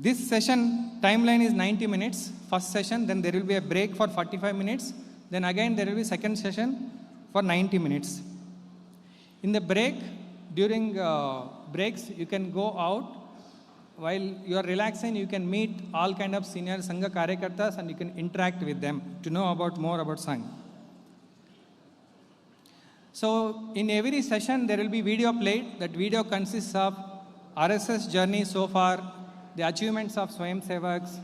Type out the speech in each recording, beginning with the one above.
This session timeline is 90 minutes, first session, then there will be a break for 45 minutes, then again there will be second session for 90 minutes. In the break, during breaks, you can go out. While you are relaxing, you can meet all kind of senior Sangha Karyakartas and you can interact with them to know more about Sangh. So in every session, there will be video played. That video consists of RSS journey so far, the achievements of Swayam Sevaks,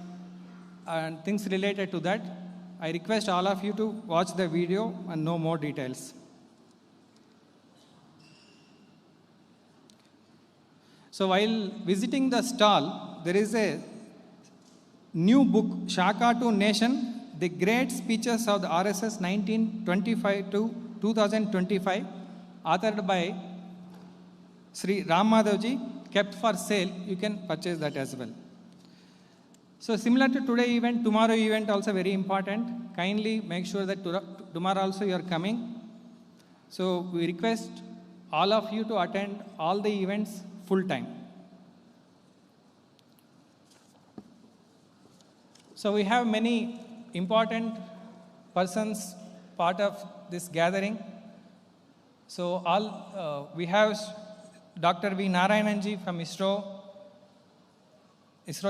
and things related to that. I request all of you to watch the video and know more details. So while visiting the stall, there is a new book, Shaka to Nation, the great speeches of the RSS 1925 to 2025, authored by Sri Ram Madhavji, kept for sale. You can purchase that as well. So similar to today event, tomorrow event also very important. Kindly make sure that tomorrow also you are coming. So we request all of you to attend all the events full time. So we have many important persons part of this gathering. So we have Dr. V. Narayananji from ISRO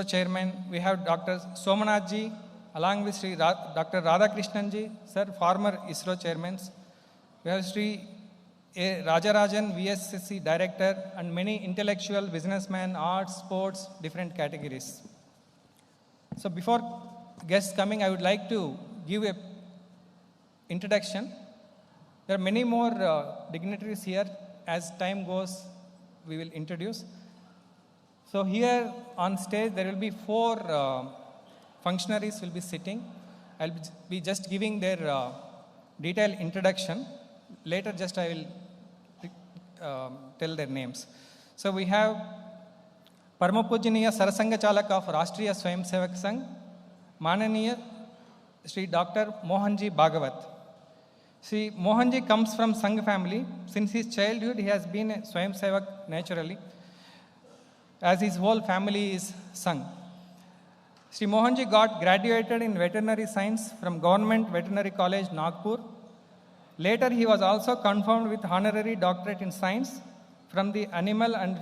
chairman. We have Dr. Somanatji along with Sri Dr. Radhakrishnan sir, former ISRO chairman. We have Sri A. Rajarajan, VSSC director, and many intellectual, businessmen, arts, sports, different categories. So before guests coming, I would like to give a introduction. There are many more dignitaries here. As time goes, we will introduce. So here on stage, there will be 4 functionaries will be sitting. I'll be just giving their detailed introduction. Later, just I will tell their names. So we have Paramapujaniya Sarasanga Chalak of Rashtriya Swayam Sevak Sangh, Mananiya Sri Dr. Mohanji Bhagavat. Sri Mohanji comes from Sangh family. Since his childhood, he has been a Swayam Sevak naturally, as his whole family is Sangh. Sri Mohanji got graduated in veterinary science from Government Veterinary College, Nagpur. Later, he was also confirmed with honorary doctorate in science from the Animal and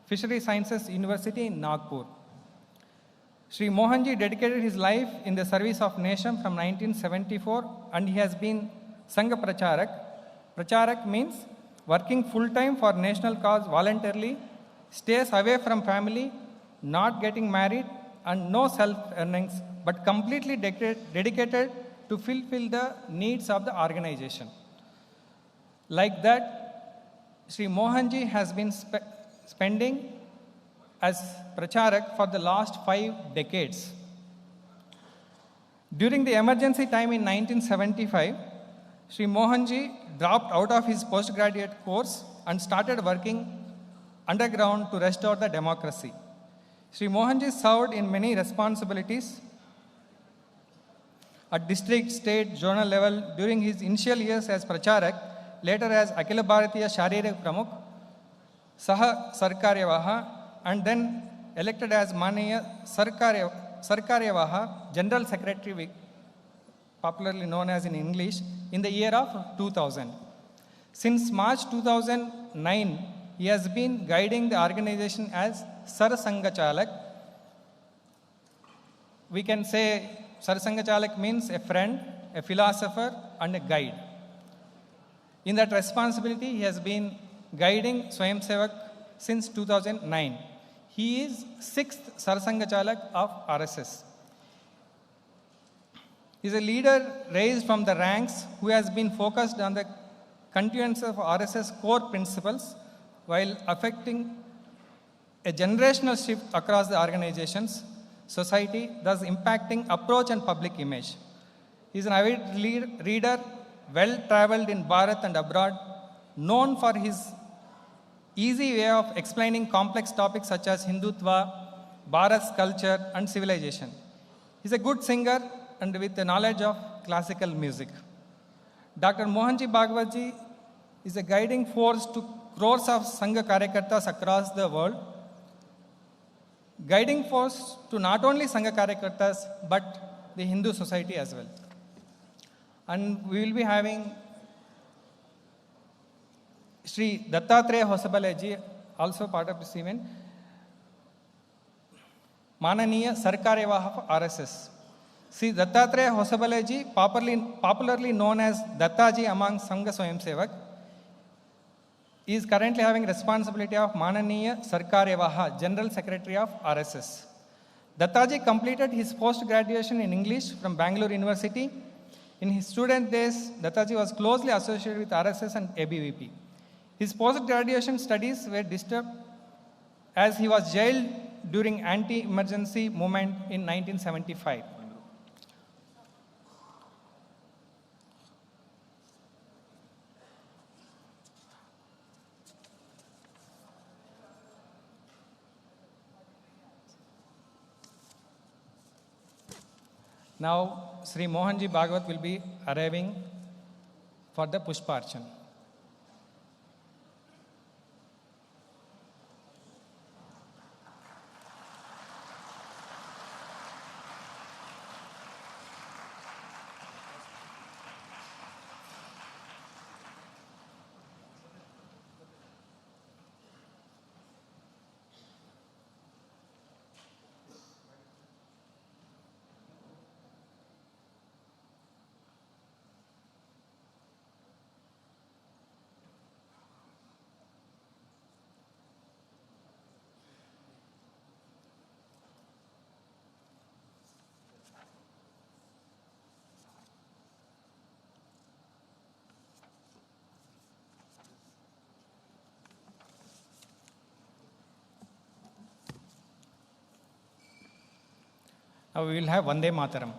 Fishery Sciences University in Nagpur. Sri Mohanji dedicated his life in the service of nation from 1974, and he has been Sangha Pracharak. Pracharak means working full-time for national cause voluntarily, stays away from family, not getting married, and no self-earnings, but completely dedicated to fulfill the needs of the organization. Like that, Sri Mohanji has been spending as Pracharak for the last 5 decades. During the emergency time in 1975, Sri Mohanji dropped out of his postgraduate course and started working underground to restore the democracy. Sri Mohanji served in many responsibilities at district, state, zonal level during his initial years as Pracharak, later as Akhila Bharatiya Sharirik Pramukh, Saha Sarkaryavaha, and then elected as Maniya Sarkaryavaha, General Secretary, popularly known as in English, in the year of 2000. Since March 2009, he has been guiding the organization as Sar Sangha Chalak. We can say Sar Sangha Chalak means a friend, a philosopher, and a guide. In that responsibility, he has been guiding Swayam Sevak since 2009. He is 6th Sar Sangha Chalak of RSS. He is a leader raised from the ranks who has been focused on the continuance of RSS core principles while affecting a generational shift across the organizations, society, thus impacting approach and public image. He is an avid reader, well-traveled in Bharat and abroad, known for his easy way of explaining complex topics such as Hindutva, Bharat's culture, and civilization. He is a good singer and with a knowledge of classical music. Dr. Mohanji Bhagavatji is a guiding force to crores of Sangha Karyakartas across the world. guiding force to not only Sangha Karyakartas but the Hindu society as well. And we will be having Sri Dattatreya Hosabaleji, also part of this event, Mananiya Sarkarevaha of RSS. Sri Dattatreya Hosabaleji, popularly known as Dattaji among Sangha Swayamsevak, is currently having responsibility of Mananiya Sarkarevaha, General Secretary of RSS. Dattaji completed his post-graduation in English from Bengaluru University. In his student days, Dattaji was closely associated with RSS and ABVP. His post-graduation studies were disturbed as he was jailed during anti-emergency movement in 1975. Now, Sri Mohanji Bhagavat will be arriving for the Pushparchan. Now we will have Vande Mataram.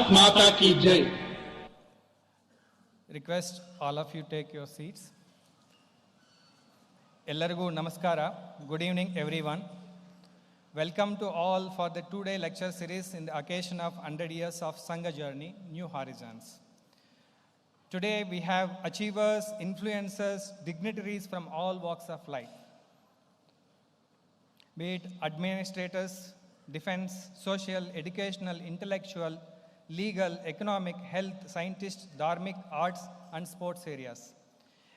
Bharat माता की जय। Request all of you take your seats. Ellargu namaskara. Good evening, everyone. Welcome to all for the two-day lecture series in the occasion of 100 years of Sangha journey, New Horizons. Today we have achievers, influencers, dignitaries from all walks of life, be it administrators, defense, social, educational, intellectual, legal, economic, health, scientists, dharmic, arts, and sports areas.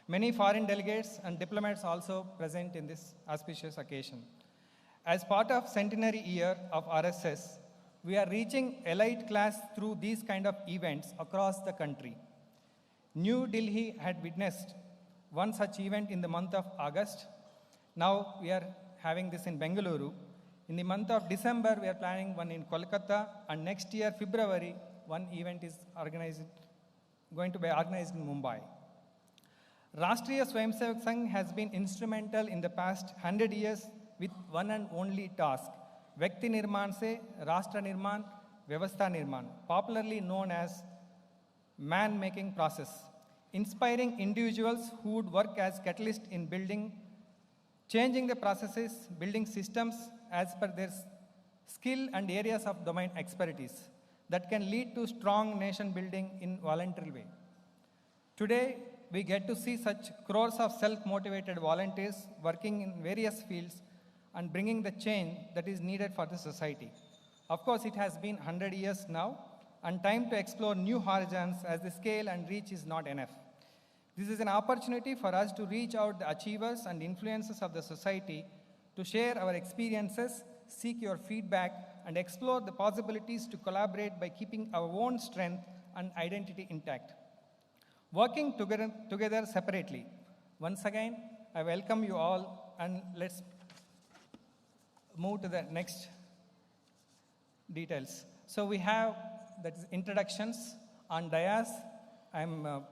Many foreign delegates and diplomats also present in this auspicious occasion. As part of centenary year of RSS, we are reaching elite class through these kind of events across the country. New Delhi had witnessed one such event in the month of August. Now we are having this in Bengaluru. In the month of December, we are planning one in Kolkata, and next year, February, one event is going to be organized in Mumbai. Rashtriya Swayamsevak Sangh has been instrumental in the past 100 years with one and only task, Vyakti Nirman se Rashtra Nirman, Vyavastha Nirman, popularly known as man-making process, inspiring individuals who would work as catalysts in building, changing the processes, building systems as per their skill and areas of domain expertise that can lead to strong nation building in voluntary way. Today, we get to see such crores of self-motivated volunteers working in various fields and bringing the change that is needed for the society. Of course, it has been 100 years now, and time to explore new horizons as the scale and reach is not enough. This is an opportunity for us to reach out the achievers and influencers of the society to share our experiences, seek your feedback, and explore the possibilities to collaborate by keeping our own strength and identity intact. Working together separately. Once again, I welcome you all, and let's move to the next details. So we have that is introductions on dais. I'm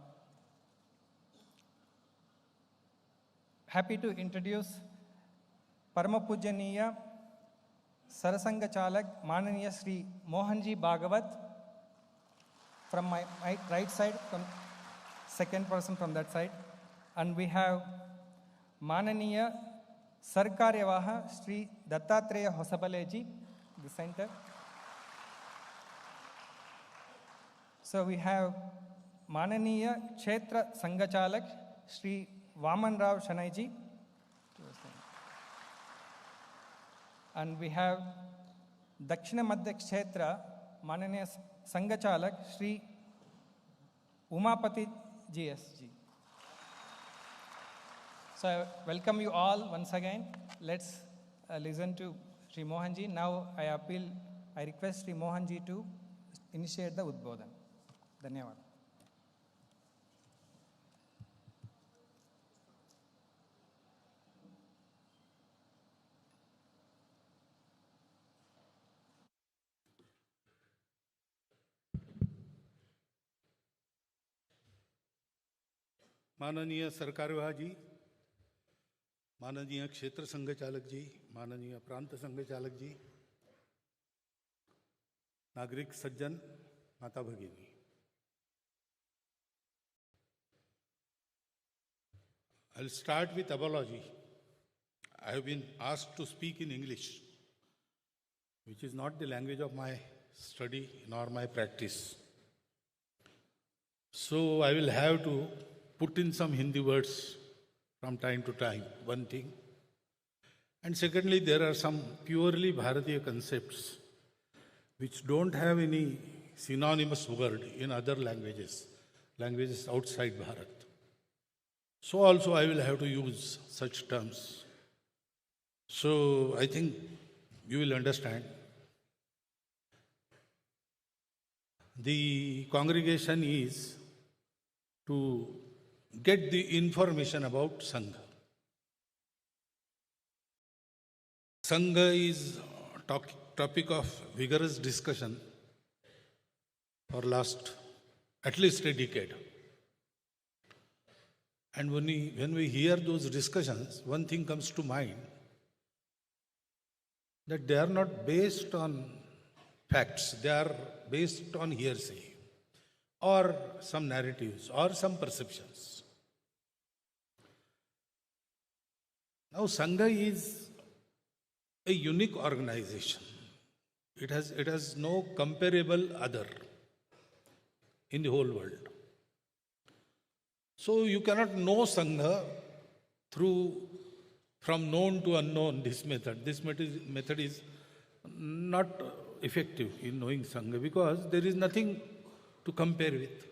happy to introduce Parama Pujaniya Sarasanga Chalak Mananiya Sri Mohanji Bhagavat from my right side, from second person from that side. And we have Mananiya Sarkaryawaha Sri Dattatreya Hosabaleji, the center. So we have Mananiya Kshetra Sangachalak Sri Vaman Rao Shanaiji. And we have Dakshina Madhya Kshetra Mananiya Sangachalak Sri Umapati GSG. So I welcome you all once again. Let's listen to Sri Mohanji. Now I request Sri Mohanji to initiate the Udbodhan. Dhanyawad. माननीय सरकारवाह जी, माननीय क्षेत्र संघ चालक जी, माननीय प्रांत संघ चालक जी, नागरिक सज्जन, माता भगिनी, I'll start with apology. I have been asked to speak in English, which is not the language of my study nor my practice. So I will have to put in some Hindi words from time to time, one thing. And secondly, there are some purely Bharatiya concepts which don't have any synonymous word in other languages outside Bharat. So also I will have to use such terms. So I think you will understand. The congregation is to get the information about Sangh. Sangh is a topic of vigorous discussion for last at least a decade. And when we hear those discussions, one thing comes to mind, that they are not based on facts. They are based on hearsay or some narratives or some perceptions. Now, Sangha is a unique organization. It has no comparable other in the whole world. So you cannot know Sangha from known to unknown, this method. This method is not effective in knowing Sangha because there is nothing to compare with.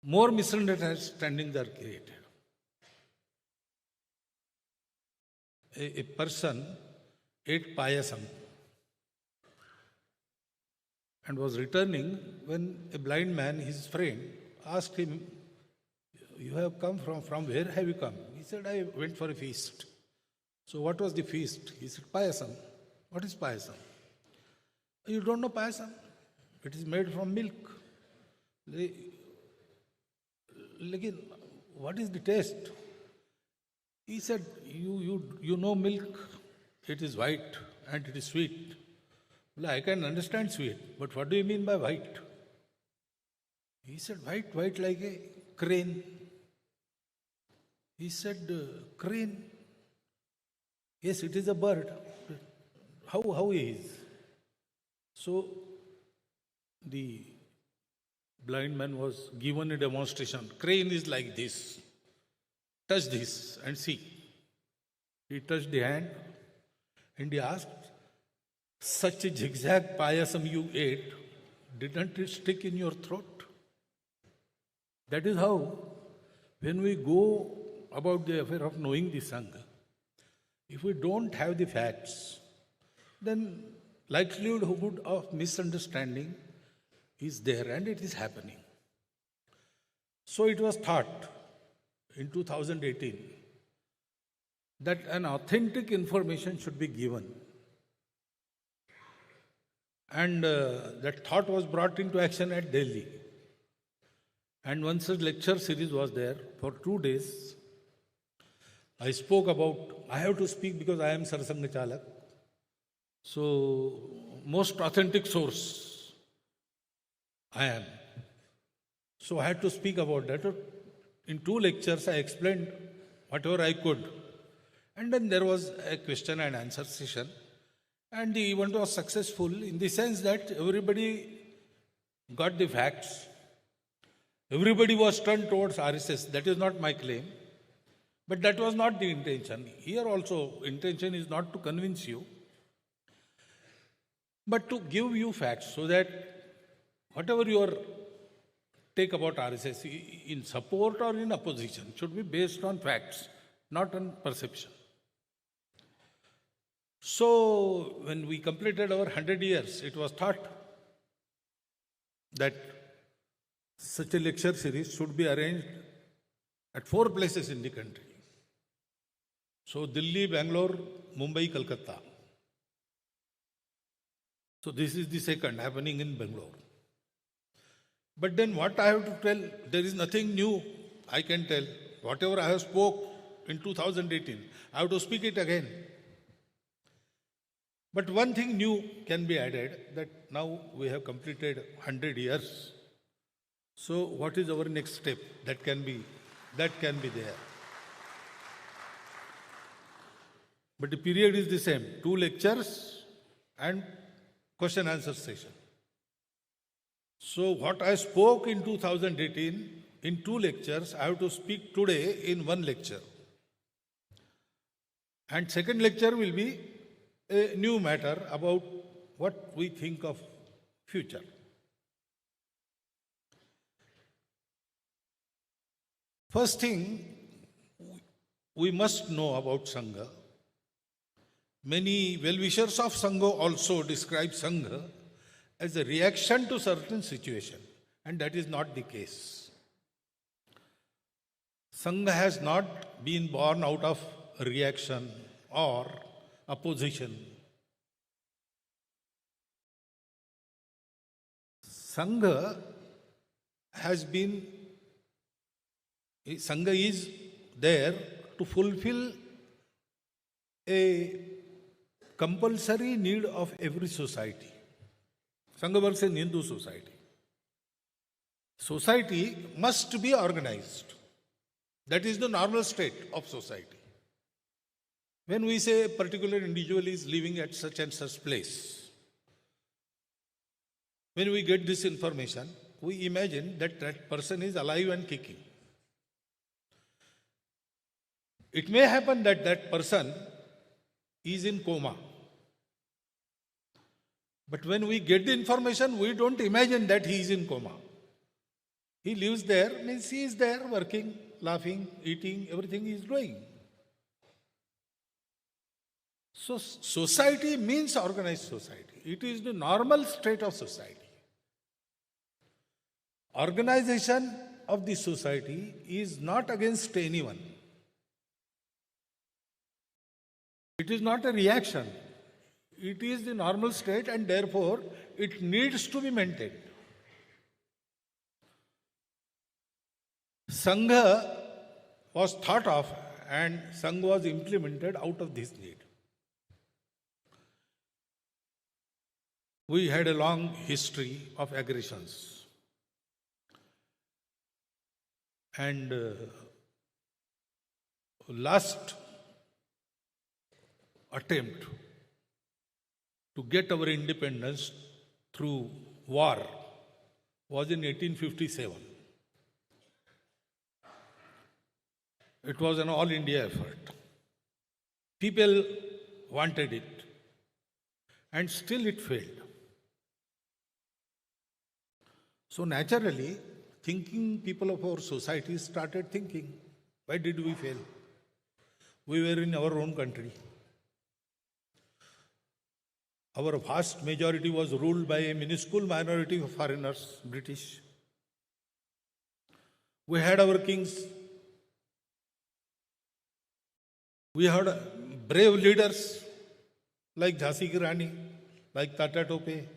More misunderstandings are created. A person ate payasam and was returning when a blind man, his friend, asked him, "You have come from where have you come?" He said, "I went for a feast." "So what was the feast?" He said, "Payasam." "What is payasam?" "You don't know payasam? It is made from milk." Lekin, what is the taste? He said, you know milk, it is white and it is sweet. Well, I can understand sweet, but what do you mean by white? He said, white like a crane. He said, crane? Yes, it is a bird. How is? So the blind man was given a demonstration. Crane is like this. Touch this and see. He touched the hand and he asked, "Such a zigzag payasam you ate, didn't it stick in your throat?" That is how, when we go about the affair of knowing the Sangha, if we don't have the facts, then likelihood of misunderstanding is there and it is happening. So it was thought in 2018 that an authentic information should be given. And that thought was brought into action at Delhi. And one such lecture series was there for 2 days. I spoke about, I have to speak because I am Sarsanga Chalak. So, most authentic source I am. So I had to speak about that. In 2 lectures, I explained whatever I could. And then there was a question and answer session. And the event was successful in the sense that everybody got the facts. Everybody was turned towards RSS. That is not my claim. But that was not the intention. Here also, intention is not to convince you, but to give you facts so that whatever your take about RSS in support or in opposition should be based on facts, not on perception. So, when we completed our 100 years, it was thought that such a lecture series should be arranged at 4 places in the country. So, Delhi, Bangalore, Mumbai, Kolkata. So, this is the second happening in Bangalore. But then what I have to tell, there is nothing new I can tell. Whatever I have spoke in 2018, I have to speak it again. But one thing new can be added, that now we have completed 100 years. So what is our next step? That can be there. But the period is the same, 2 lectures and question answer session. So what I spoke in 2018 in 2 lectures, I have to speak today in 1 lecture. And second lecture will be a new matter about what we think of future. First thing, we must know about Sangha. Many well-wishers of Sangha also describe Sangha as a reaction to certain situation, and that is not the case. Sangha has not been born out of reaction or opposition. Sangha is there to fulfill a compulsory need of every society. Sangh works in Hindu society. Society must be organized. That is the normal state of society. When we say a particular individual is living at such and such place, when we get this information, we imagine that that person is alive and kicking. It may happen that that person is in coma. But when we get the information, we don't imagine that he is in coma. He lives there, means he is there working, laughing, eating, everything he is doing. So society means organized society. It is the normal state of society. Organization of the society is not against anyone. It is not a reaction. It is the normal state and therefore it needs to be maintained. Sangha was thought of and Sangha was implemented out of this need. We had a long history of aggressions. And last attempt to get our independence through war was in 1857. It was an all India effort. People wanted it, and still it failed. So naturally, thinking people of our society started thinking, why did we fail? We were in our own country. Our vast majority was ruled by a minuscule minority of foreigners, British. We had our kings. We had brave leaders like Jhansi Ki Rani, like Tata Tope.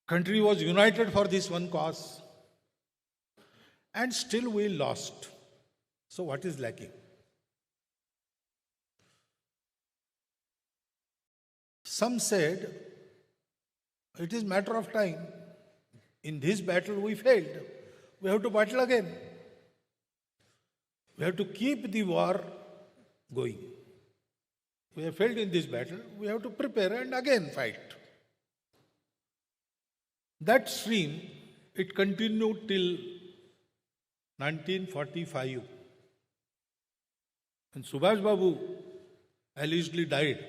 Country was united for this one cause. And still we lost. So what is lacking? Some said, it is matter of time. In this battle we failed. We have to battle again. We have to keep the war going. We have failed in this battle. We have to prepare and again fight. That stream, it continued till 1945. And Subhash Babu allegedly died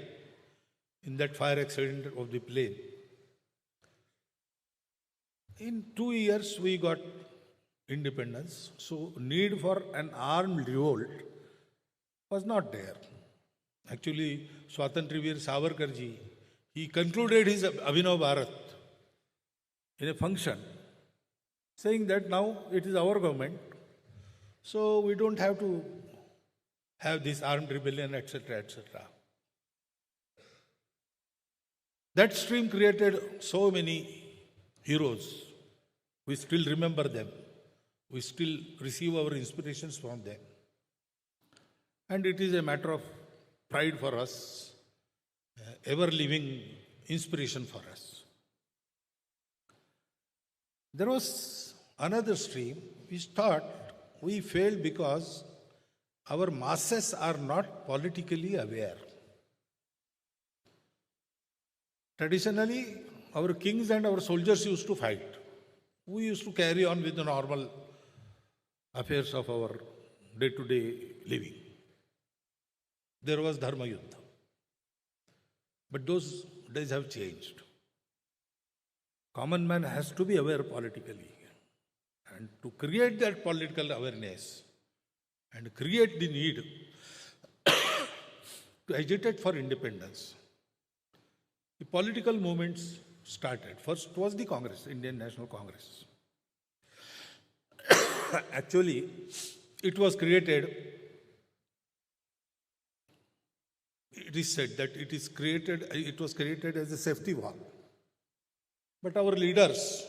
in that fire accident of the plane. In 2 years, we got independence. So, need for an armed revolt was not there. Actually, Swatantrya Savarkarji, he concluded his Abhinav Bharat in a function, saying that now it is our government, so we don't have to have this armed rebellion, etc., etc. That stream created so many heroes. We still remember them. We still receive our inspirations from them. And it is a matter of pride for us, ever-living inspiration for us. There was another stream which thought we failed because our masses are not politically aware. Traditionally, our kings and our soldiers used to fight. We used to carry on with the normal affairs of our day-to-day living. There was Dharma Yuddha. But those days have changed. Common man has to be aware politically. And to create that political awareness and create the need to agitate for independence, the political movements started. First was the Congress, Indian National Congress. Actually, it was created, it is said that it was created as a safety valve. But our leaders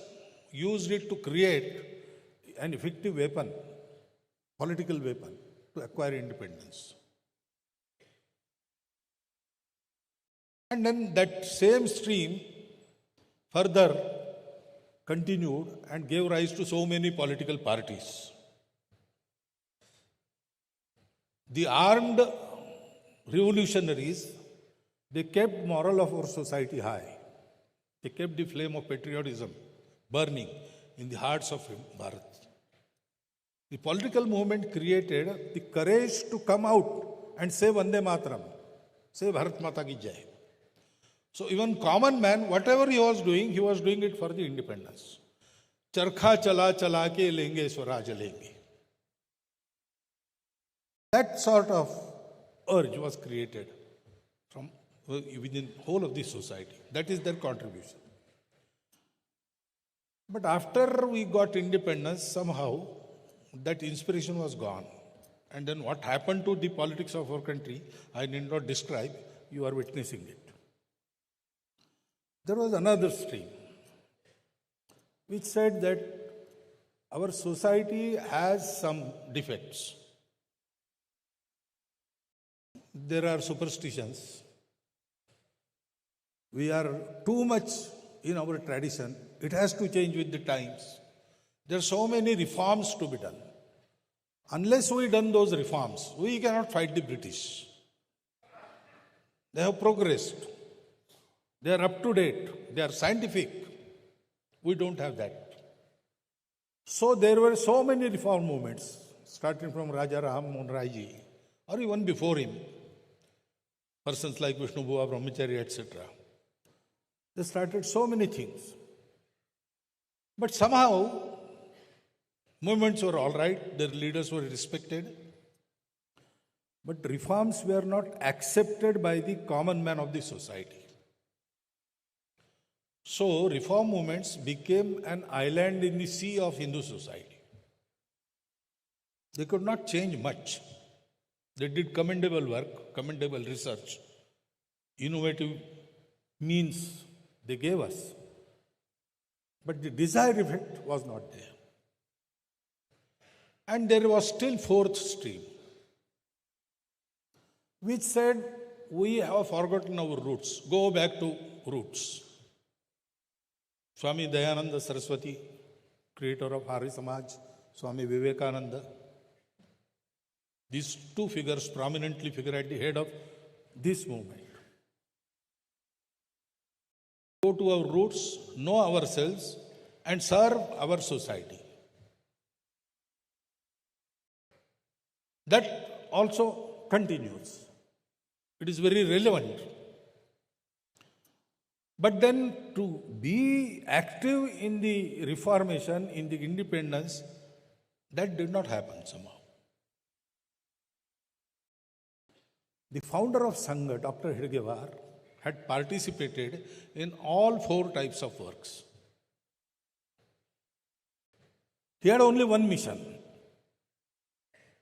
used it to create an effective weapon, political weapon, to acquire independence. And then that same stream further continued and gave rise to so many political parties. The armed revolutionaries, they kept moral of our society high. They kept the flame of patriotism burning in the hearts of Bharat. The political movement created the courage to come out and say Vande Mataram, say Bharat Mata ki Jai. So even common man, whatever he was doing it for the independence. Charkha chala chala ke lenge swaraj lenge. That sort of urge was created from within whole of the society. That is their contribution. But after we got independence, somehow that inspiration was gone. And then what happened to the politics of our country, I need not describe, you are witnessing it. There was another stream which said that our society has some defects. There are superstitions. We are too much in our tradition. It has to change with the times. There are so many reforms to be done. Unless we done those reforms, we cannot fight the British. They have progressed. They are up to date. They are scientific. We don't have that. So there were so many reform movements, starting from Raja Ram Mohan Rai ji, or even before him. Persons like Vishnu Bua, Brahmachari, etc. They started so many things. But somehow, movements were all right, their leaders were respected. But reforms were not accepted by the common man of the society. So, reform movements became an island in the sea of Hindu society. They could not change much. They did commendable work, commendable research, innovative means they gave us. But the desired effect was not there. And there was still fourth stream, which said, we have forgotten our roots. Go back to roots. Swami Dayananda Saraswati, creator of Hari Samaj, Swami Vivekananda. These two figures prominently figure at the head of this movement. Go to our roots, know ourselves, and serve our society. That also continues. It is very relevant. But then to be active in the reformation, in the independence, that did not happen somehow. The founder of Sangh, Dr. Hedgewar, had participated in all four types of works. He had only one mission,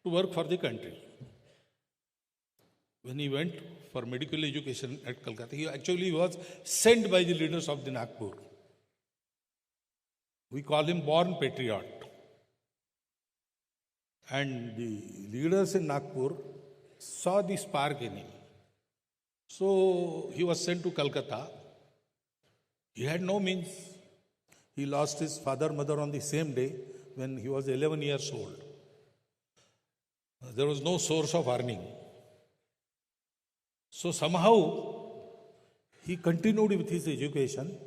to work for the country. When he went for medical education at Calcutta, he actually was sent by the leaders of the Nagpur. We call him born patriot. And the leaders in Nagpur saw the spark in him. So he was sent to Calcutta. He had no means. He lost his father, mother on the same day when he was 11 years old. There was no source of earning. So somehow he continued with his education,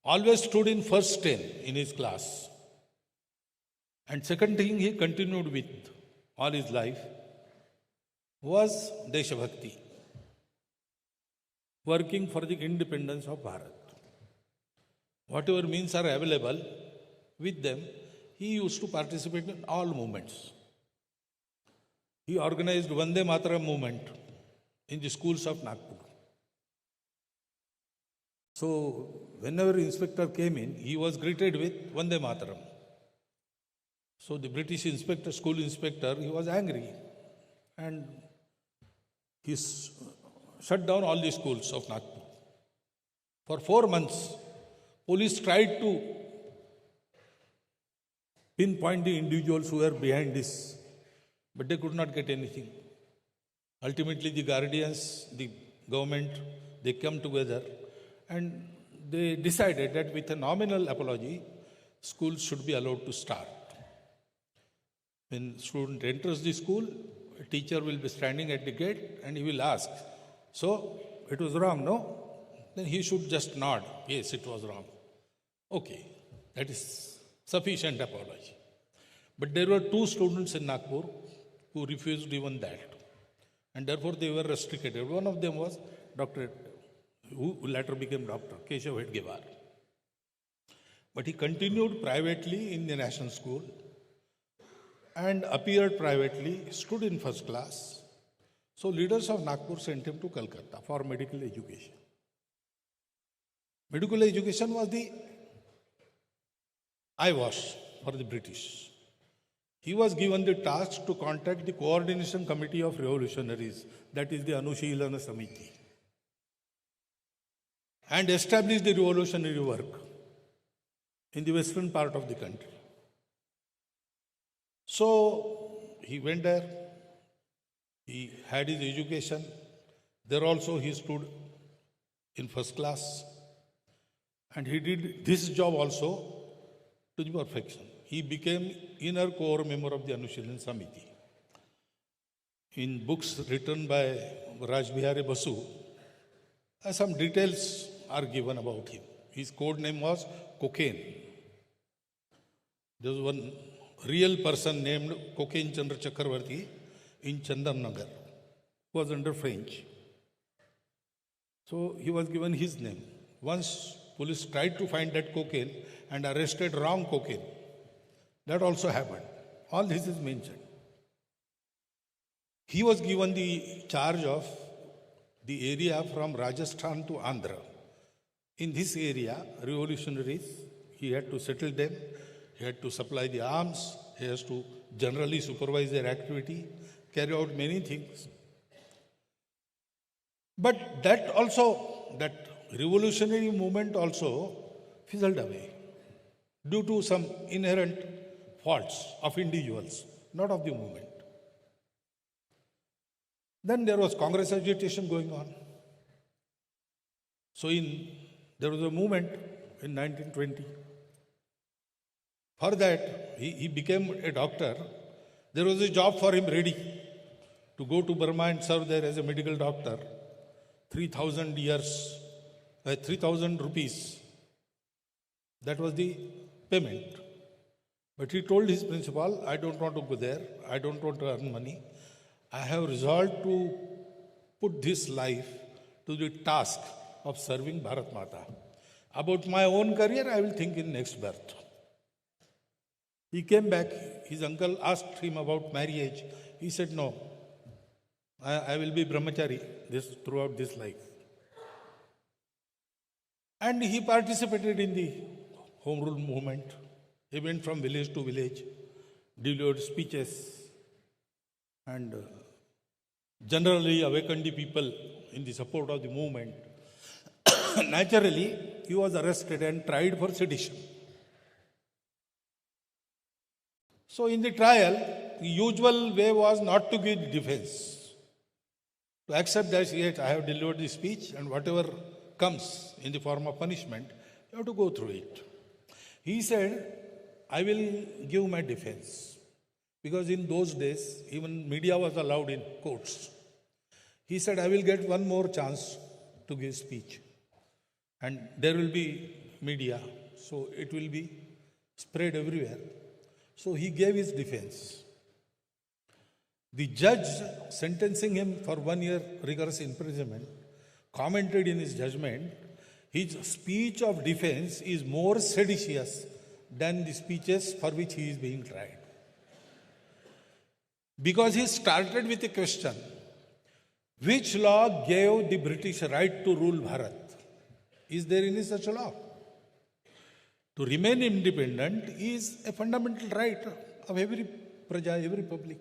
always stood in first 10 in his class. And second thing he continued with all his life was Deshabhakti, working for the independence of Bharat. Whatever means are available with them, he used to participate in all movements. He organized Vande Mataram movement in the schools of Nagpur. So, whenever inspector came in, he was greeted with Vande Mataram. So, the British inspector, school inspector, he was angry. And he shut down all the schools of Nagpur. For 4 months, police tried to pinpoint the individuals who were behind this, but they could not get anything. Ultimately, the guardians, the government, they come together and they decided that with a nominal apology, schools should be allowed to start. When student enters the school, a teacher will be standing at the gate and he will ask, so it was wrong, no? Then he should just nod, yes, it was wrong. Okay, that is sufficient apology. But there were 2 students in Nagpur who refused even that. And therefore they were restricted. One of them was Dr. who later became Dr. Keshav Hedgewar. But he continued privately in the national school and appeared privately, stood in first class. So leaders of Nagpur sent him to Calcutta for medical education. Medical education was the eyewash for the British. He was given the task to contact the Coordination Committee of Revolutionaries, that is the Anushilana Samiti, and establish the revolutionary work in the western part of the country. So he went there, he had his education. There also he stood in first class, and he did this job also to the perfection. He became inner core member of the Anushilana Samiti. In books written by Raj Bihari Basu, some details are given about him. His code name was Cocaine. There was one real person named Cocaine Chandra Chakravarti in Chandarnagar, who was under French. So he was given his name. Once police tried to find that cocaine and arrested wrong cocaine. That also happened. All this is mentioned. He was given the charge of the area from Rajasthan to Andhra. In this area, revolutionaries, he had to settle them, he had to supply the arms, he has to generally supervise their activity, carry out many things. But that revolutionary movement also fizzled away due to some inherent faults of individuals, not of the movement. Then there was Congress agitation going on. So there was a movement in 1920. For that, he became a doctor. There was a job for him ready to go to Burma and serve there as a medical doctor. 3,000 rupees. That was the payment. But he told his principal, I don't want to go there. I don't want to earn money. I have resolved to put this life to the task of serving Bharat Mata. About my own career, I will think in next birth. He came back. His uncle asked him about marriage. He said, no, I will be brahmachari throughout this life. And he participated in the Home Rule movement. He went from village to village, delivered speeches, and generally awakened the people in the support of the movement. Naturally, he was arrested and tried for sedition. So in the trial, the usual way was not to give defense, to accept that, yes, I have delivered the speech and whatever comes in the form of punishment, you have to go through it. He said, I will give my defense. Because in those days, even media was allowed in courts. He said, I will get one more chance to give speech. And there will be media, so it will be spread everywhere. So he gave his defense. The judge sentencing him for 1 year rigorous imprisonment commented in his judgment, his speech of defense is more seditious than the speeches for which he is being tried. Because he started with a question, which law gave the British right to rule Bharat? Is there any such law? To remain independent is a fundamental right of every praja, every public.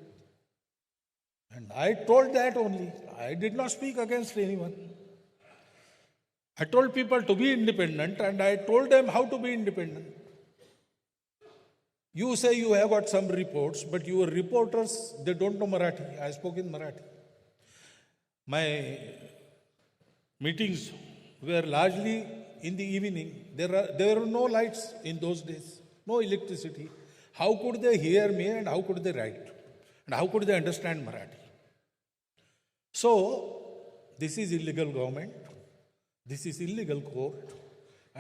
And I told that only. I did not speak against anyone. I told people to be independent and I told them how to be independent. You say you have got some reports, but your reporters, they don't know Marathi. I spoke in Marathi. My meetings were largely in the evening. There were no lights in those days, no electricity. How could they hear me and how could they write? And how could they understand Marathi? So, this is illegal government. This is illegal court.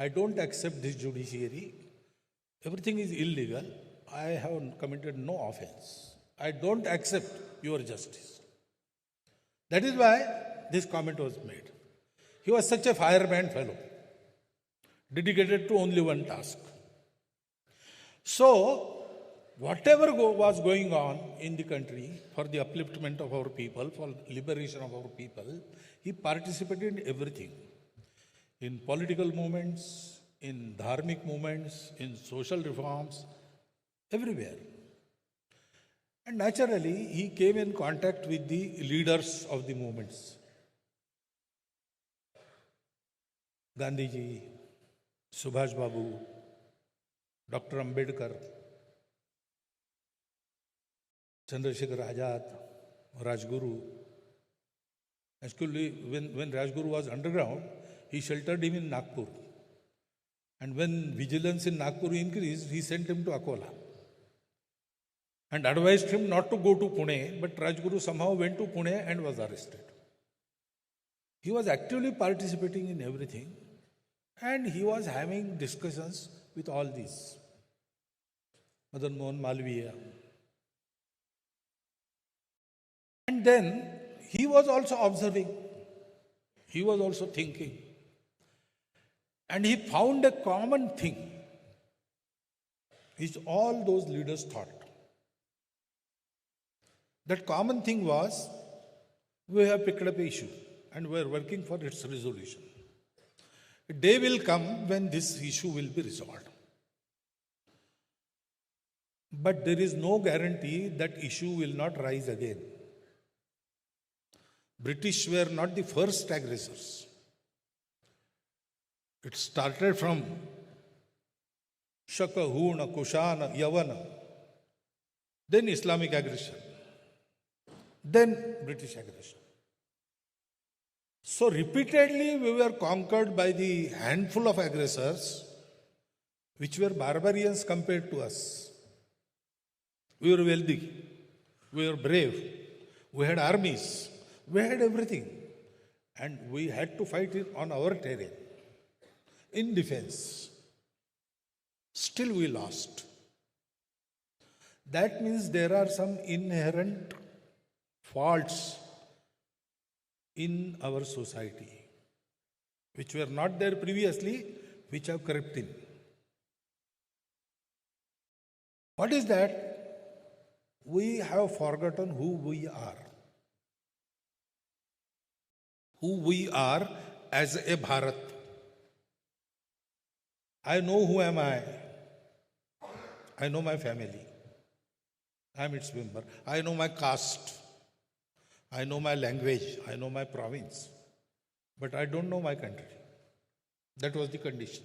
I don't accept this judiciary. Everything is illegal. I have committed no offense. I don't accept your justice. That is why this comment was made. He was such a fireman fellow, dedicated to only one task. So, whatever was going on in the country for the upliftment of our people, for liberation of our people, he participated in everything. In political movements, in dharmic movements, in social reforms, everywhere. And naturally, he came in contact with the leaders of the movements. Gandhiji, Subhash Babu, Dr. Ambedkar, Chandrasekhar Azad, Rajguru. Actually, when Rajguru was underground, he sheltered him in Nagpur. And when vigilance in Nagpur increased, he sent him to Akola and advised him not to go to Pune, but Rajguru somehow went to Pune and was arrested. He was actively participating in everything and he was having discussions with all these. Madan Mohan Malviya. And then he was also observing, he was also thinking. And he found a common thing which all those leaders thought. That common thing was, we have picked up an issue and we are working for its resolution. A day will come when this issue will be resolved. But there is no guarantee that issue will not rise again. British were not the first aggressors. It started from Shaka, Huna, Kushana, Yavana, then Islamic aggression, then British aggression. So repeatedly we were conquered by the handful of aggressors which were barbarians compared to us. We were wealthy, we were brave, we had armies, we had everything, and we had to fight it on our terrain, in defense. Still we lost. That means there are some inherent faults in our society, which were not there previously, which have crept in. What is that? We have forgotten who we are. Who we are as a Bharat. I know who am I. I know my family. I am its member. I know my caste. I know my language. I know my province. But I don't know my country. That was the condition.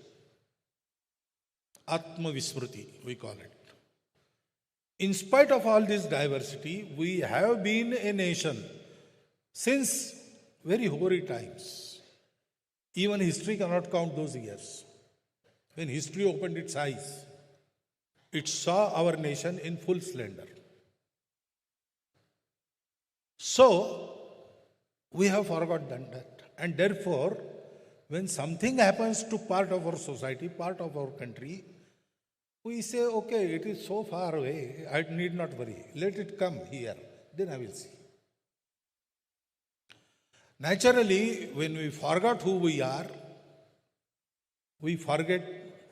Atma Vismruti, we call it. In spite of all this diversity, we have been a nation since very hoary times. Even history cannot count those years. When history opened its eyes, it saw our nation in full splendor. So, we have forgotten that. And therefore, when something happens to part of our society, part of our country, we say, okay, it is so far away, I need not worry. Let it come here, then I will see. Naturally, when we forgot who we are, we forget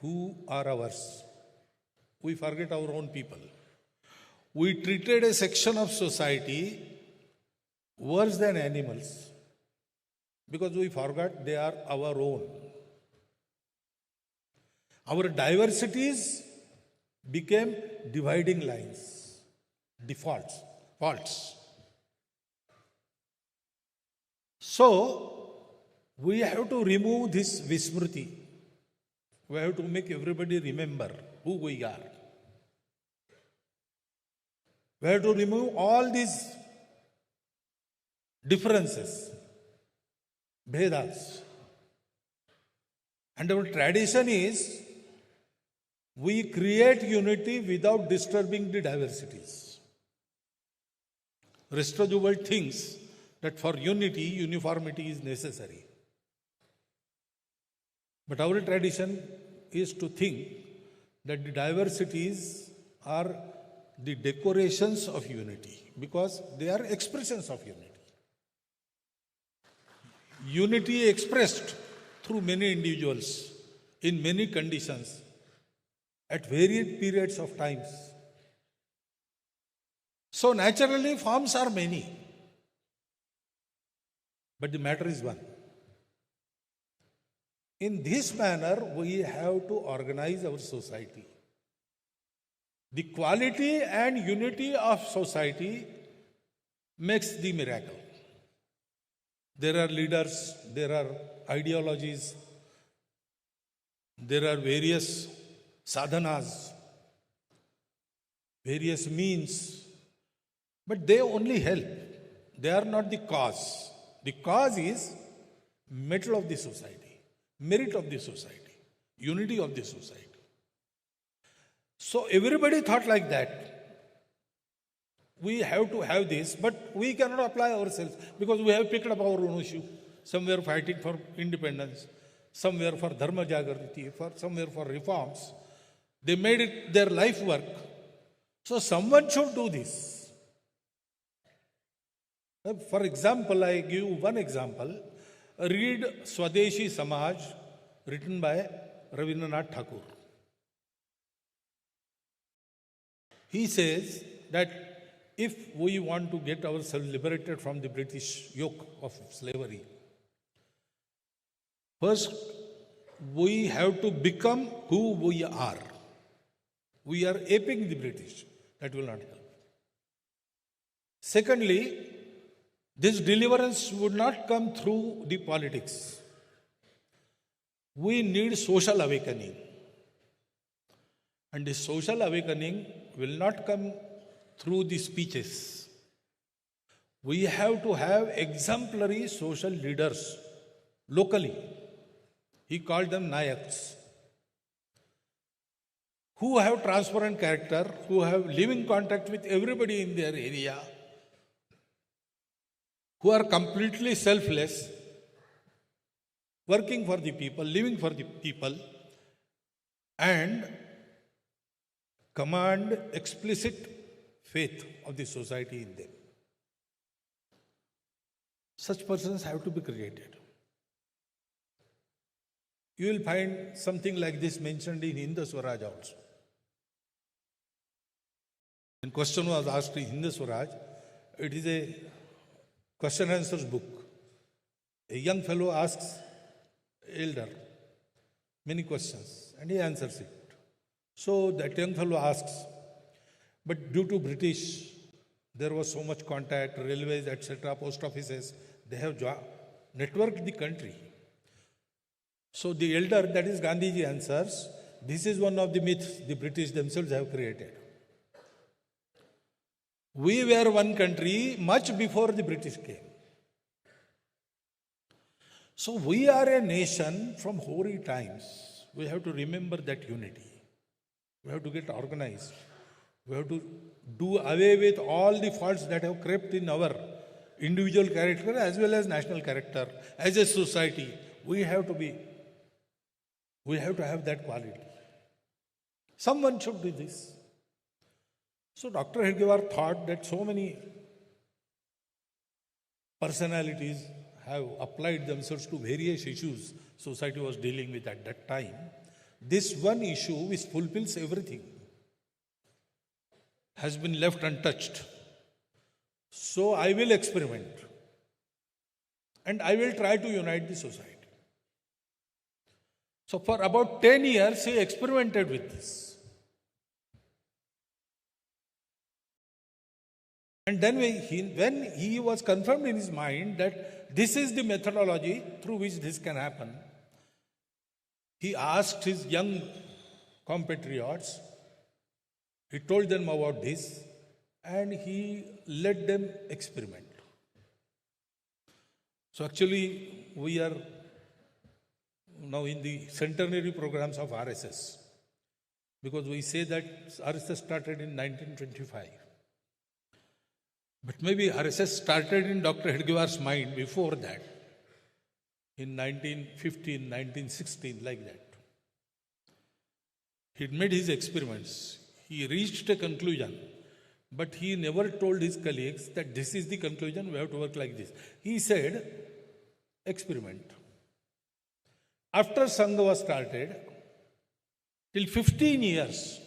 who are ours. We forget our own people. We treated a section of society worse than animals because we forgot they are our own. Our diversities became dividing lines, defaults, faults. So, we have to remove this Vismruti. We have to make everybody remember who we are. We have to remove all these differences. Bhedas. And our tradition is we create unity without disturbing the diversities. Rest of the world thinks that for unity, uniformity is necessary. But our tradition is to think that the diversities are the decorations of unity because they are expressions of unity. Unity expressed through many individuals in many conditions at varied periods of times. So naturally forms are many. But the matter is one. In this manner, we have to organize our society. The quality and unity of society makes the miracle. There are leaders, there are ideologies, there are various sadhanas, various means, but they only help. They are not the cause. The cause is metal of the society, merit of the society, unity of the society. So everybody thought like that. We have to have this, but we cannot apply ourselves because we have picked up our own issue. Some were fighting for independence, some were for dharma jagrati, some were for reforms. They made it their life work. So someone should do this. For example, I give one example. Read Swadeshi Samaj, written by Rabindranath Tagore. He says that if we want to get ourselves liberated from the British yoke of slavery, first we have to become who we are. We are aping the British. That will not help. Secondly, this deliverance would not come through the politics. We need social awakening. And the social awakening will not come through the speeches. We have to have exemplary social leaders locally. He called them Nayaks, who have transparent character, who have living contact with everybody in their area, who are completely selfless, working for the people, living for the people, and command explicit faith of the society in them. Such persons have to be created. You will find something like this mentioned in Hindu Swaraj also. When question was asked in Hindu Swaraj, it is a question answers book. A young fellow asks elder many questions and he answers it. So that young fellow asks, but due to British, there was so much contact, railways, etc., post offices, they have networked the country. So the elder, that is Gandhiji, answers, this is one of the myths the British themselves have created. We were one country much before the British came. So we are a nation from hoary times. We have to remember that unity. We have to get organized. We have to do away with all the faults that have crept in our individual character as well as national character. As a society, we have to have that quality. Someone should do this. So Dr. Hedgewar thought that so many personalities have applied themselves to various issues society was dealing with at that time. This one issue which fulfills everything has been left untouched. So I will experiment and I will try to unite the society. So for about 10 years he experimented with this. And then when he was confirmed in his mind that this is the methodology through which this can happen, he asked his young compatriots, he told them about this, and he let them experiment. So actually, we are now in the centenary programs of RSS, because we say that RSS started in 1925. But maybe RSS started in Dr. Hedgewar's mind before that, in 1915, 1916, like that. He made his experiments. He reached a conclusion, but he never told his colleagues that this is the conclusion, we have to work like this. He said, experiment. After Sangh was started, till 15 years,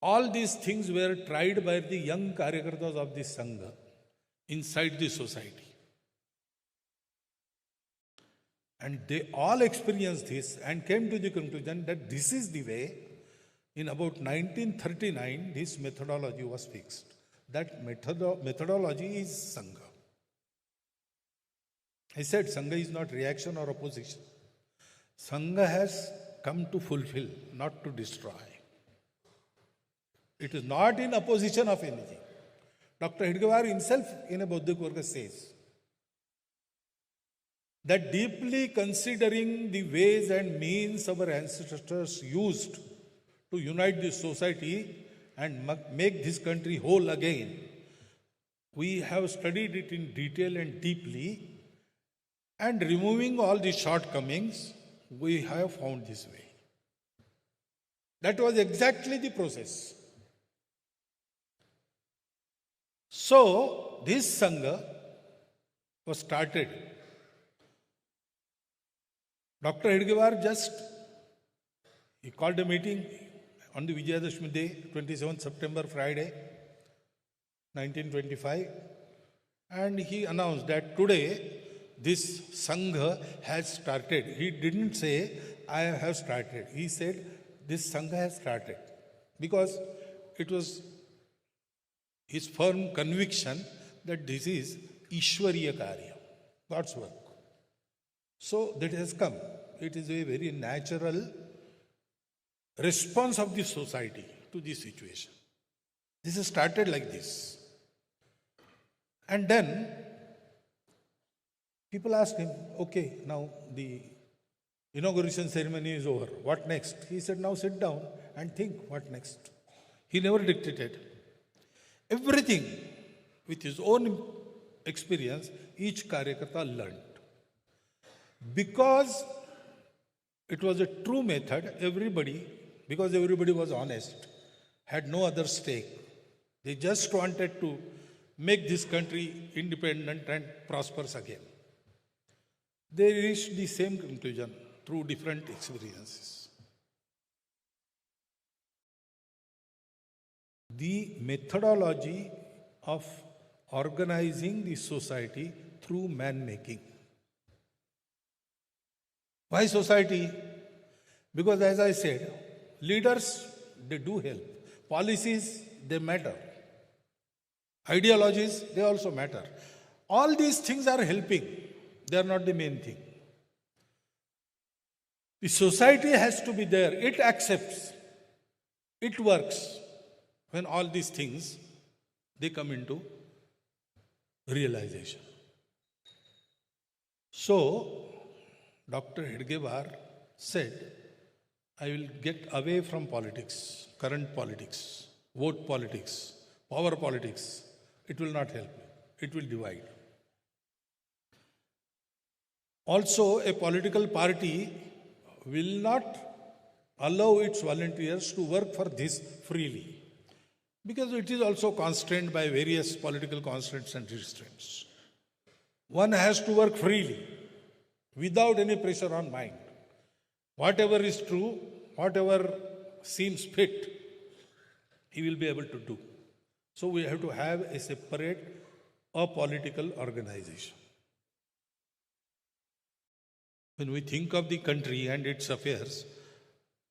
all these things were tried by the young Karyakartas of the Sangh inside the society. And they all experienced this and came to the conclusion that this is the way. In about 1939, this methodology was fixed. That methodology is Sangha. I said Sangha is not reaction or opposition. Sangha has come to fulfill, not to destroy. It is not in opposition of anything. Dr. Hedgewar himself in a Bauddhik Varga says that deeply considering the ways and means our ancestors used to unite this society and make this country whole again, we have studied it in detail and deeply, and removing all the shortcomings, we have found this way. That was exactly the process. So, this Sangha was started. Dr. Hedgewar he called a meeting on the Vijayadashmi day, 27th September, Friday, 1925, and he announced that today this Sangha has started. He didn't say, I have started. He said, this Sangha has started. Because it was his firm conviction that this is Ishwariya Karya, God's work. So that has come. It is a very natural response of the society to this situation. This has started like this. And then people asked him, okay, now the inauguration ceremony is over. What next? He said, now sit down and think what next. He never dictated. Everything with his own experience, each Karyakarta learned. Because it was a true method, because everybody was honest, had no other stake. They just wanted to make this country independent and prosperous again. They reached the same conclusion through different experiences. The methodology of organizing the society through man-making. Why society? Because as I said, leaders, they do help. Policies, they matter. Ideologies, they also matter. All these things are helping. They are not the main thing. The society has to be there. It accepts. It works. When all these things, they come into realization. So, Dr. Hedgewar said, I will get away from politics, current politics, vote politics, power politics. It will not help. It will divide. Also, a political party will not allow its volunteers to work for this freely, because it is also constrained by various political constraints and restraints. One has to work freely, without any pressure on mind. Whatever is true, whatever seems fit, he will be able to do. So we have to have a separate, apolitical organization. When we think of the country and its affairs,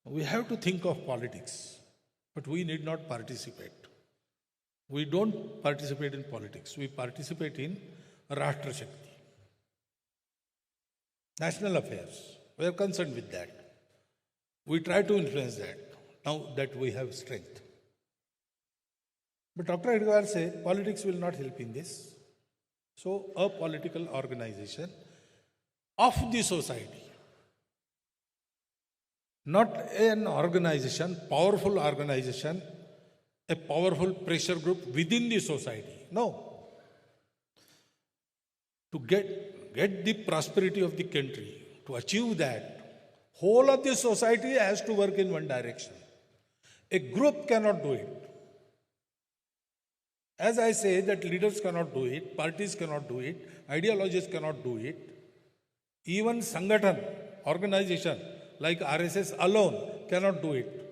we have to think of politics, but we need not participate. We don't participate in politics. We participate in Rashtra Shakti. National affairs. We are concerned with that. We try to influence that, now that we have strength. But Dr. Hedgewar said, politics will not help in this. So, a political organization of the society, not an organization, powerful organization, a powerful pressure group within the society. No. To get the prosperity of the country, to achieve that, whole of the society has to work in one direction. A group cannot do it. As I say that leaders cannot do it, parties cannot do it, ideologies cannot do it. Even Sangathan, organization like RSS alone cannot do it.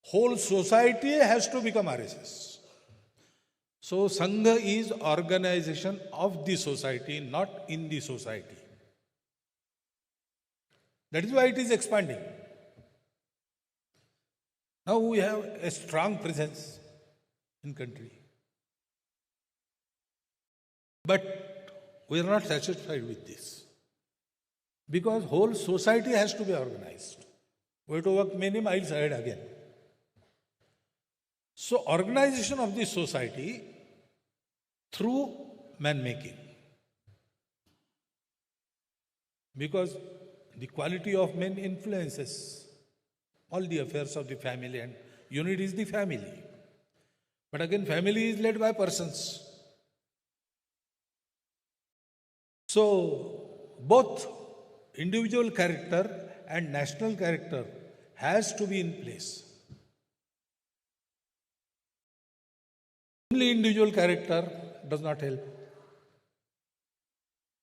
Whole society has to become RSS. So Sangha is organization of the society, not in the society. That is why it is expanding. Now we have a strong presence in country. But we are not satisfied with this. Because whole society has to be organized. We have to work many miles ahead again. So organization of the society through man-making. Because the quality of men influences all the affairs of the family, and unit is the family. But again, family is led by persons. So both individual character and national character has to be in place. Only individual character does not help.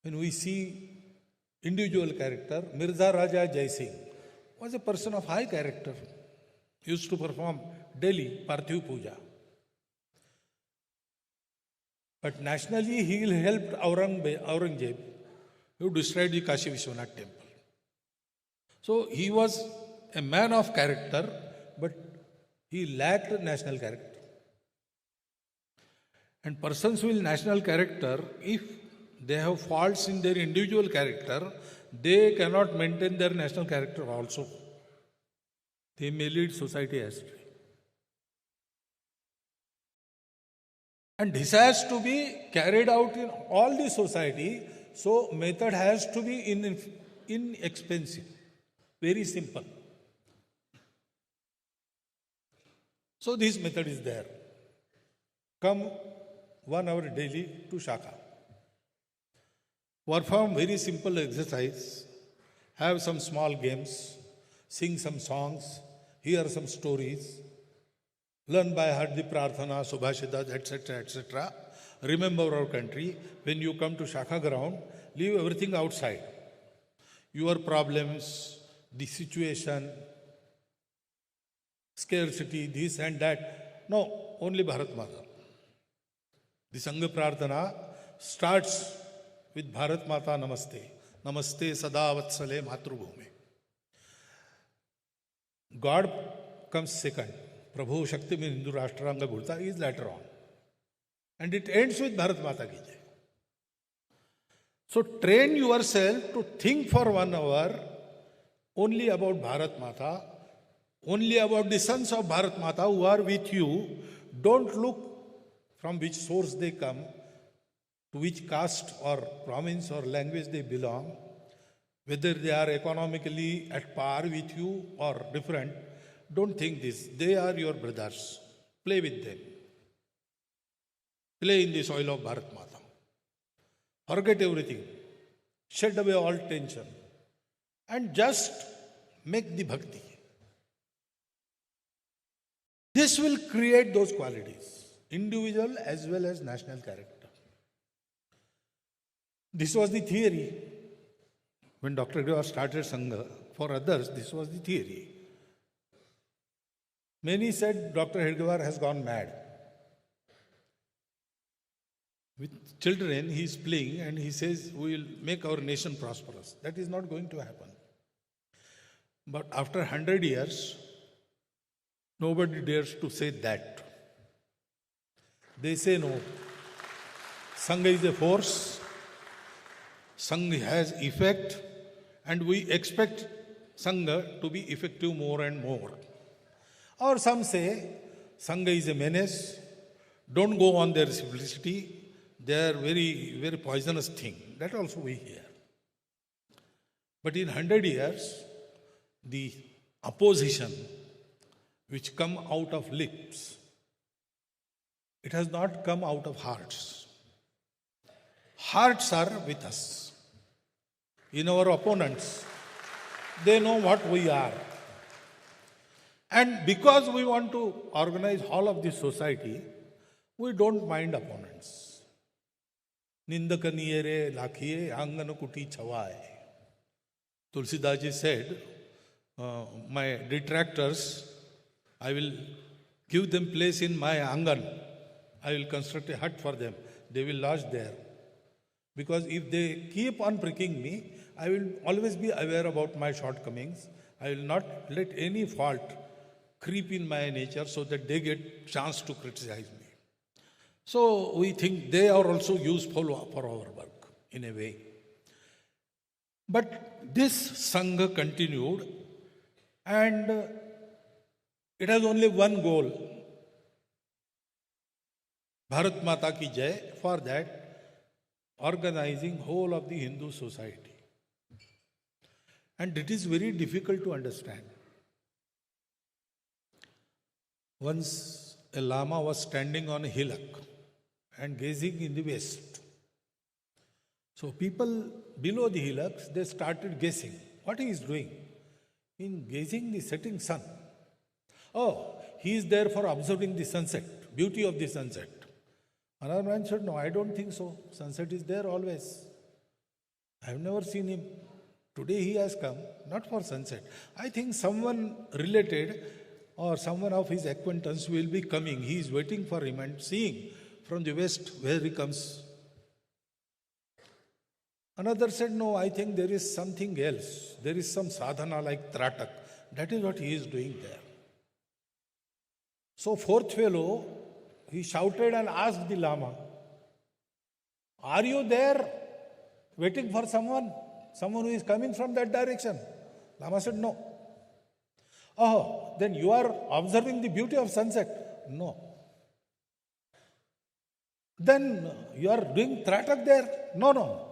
When we see individual character, Mirza Raja Jai Singh was a person of high character. He used to perform daily Parthiv Puja. But nationally he helped Aurangzeb, who destroyed the Kashi Vishwanath temple. So he was a man of character, but he lacked national character. And persons with national character, if they have faults in their individual character, they cannot maintain their national character also. They may lead society astray. And this has to be carried out in all the society, so method has to be inexpensive, very simple. So this method is there. Come 1 hour daily to Shaka. Perform very simple exercise, have some small games, sing some songs, hear some stories, learn by heart the prarthana, subhashitas, etc., etc. Remember our country. When you come to Shaka ground, leave everything outside. Your problems, the situation, scarcity, this and that. No, only Bharat Mata. The Sangha Prarthana starts with Bharat Mata Namaste. Namaste Sada Vatsale Matrubhume. God comes second. Prabhu Shakti mein Hindu Rashtranga Bhulta is later on. And it ends with Bharat Mata Ki Jai. So train yourself to think for 1 hour only about Bharat Mata, only about the sons of Bharat Mata who are with you. Don't look from which source they come, to which caste or province or language they belong, whether they are economically at par with you or different. Don't think this. They are your brothers. Play with them. Play in the soil of Bharat Mata. Forget everything. Shed away all tension. And just make the bhakti. This will create those qualities. Individual as well as national character. This was the theory. When Dr. Hedgewar started Sangha, for others, this was the theory. Many said Dr. Hedgewar has gone mad. With children, he is playing and he says, we will make our nation prosperous. That is not going to happen. But after 100 years, nobody dares to say that. They say no. Sangha is a force. Sangha has effect. And we expect Sangha to be effective more and more. Or some say, Sangha is a menace. Don't go on their simplicity. they are very, very poisonous thing. That also we hear. But in 100 years, the opposition which come out of lips, it has not come out of hearts. Hearts are with us. In our opponents, they know what we are. And because we want to organize all of this society, we don't mind opponents. Nindakaniyere lakhiye angana kuti chhawaye. Tulsidas ji said, my detractors, I will give them place in my angan. I will construct a hut for them. They will lodge there. Because if they keep on pricking me, I will always be aware about my shortcomings. I will not let any fault creep in my nature so that they get chance to criticize me. So we think they are also useful for our work in a way. But this Sangh continued, and it has only one goal. Bharat Mata ki Jai, for that, organizing whole of the Hindu society. And it is very difficult to understand. Once a Lama was standing on a hillock and gazing in the west. So people below the hillocks, they started guessing what he is doing in gazing the setting sun. Oh, he is there for observing the sunset, beauty of the sunset. Another man said, no, I don't think so. Sunset is there always. I have never seen him. Today he has come, not for sunset. I think someone related or someone of his acquaintance will be coming. He is waiting for him and seeing from the west where he comes. Another said, no, I think there is something else. There is some sadhana like Tratak. That is what he is doing there. So fourth fellow, he shouted and asked the Lama, are you there waiting for someone? Someone who is coming from that direction? Lama said, no. Oh, then you are observing the beauty of sunset? No. Then you are doing Tratak there? No, no.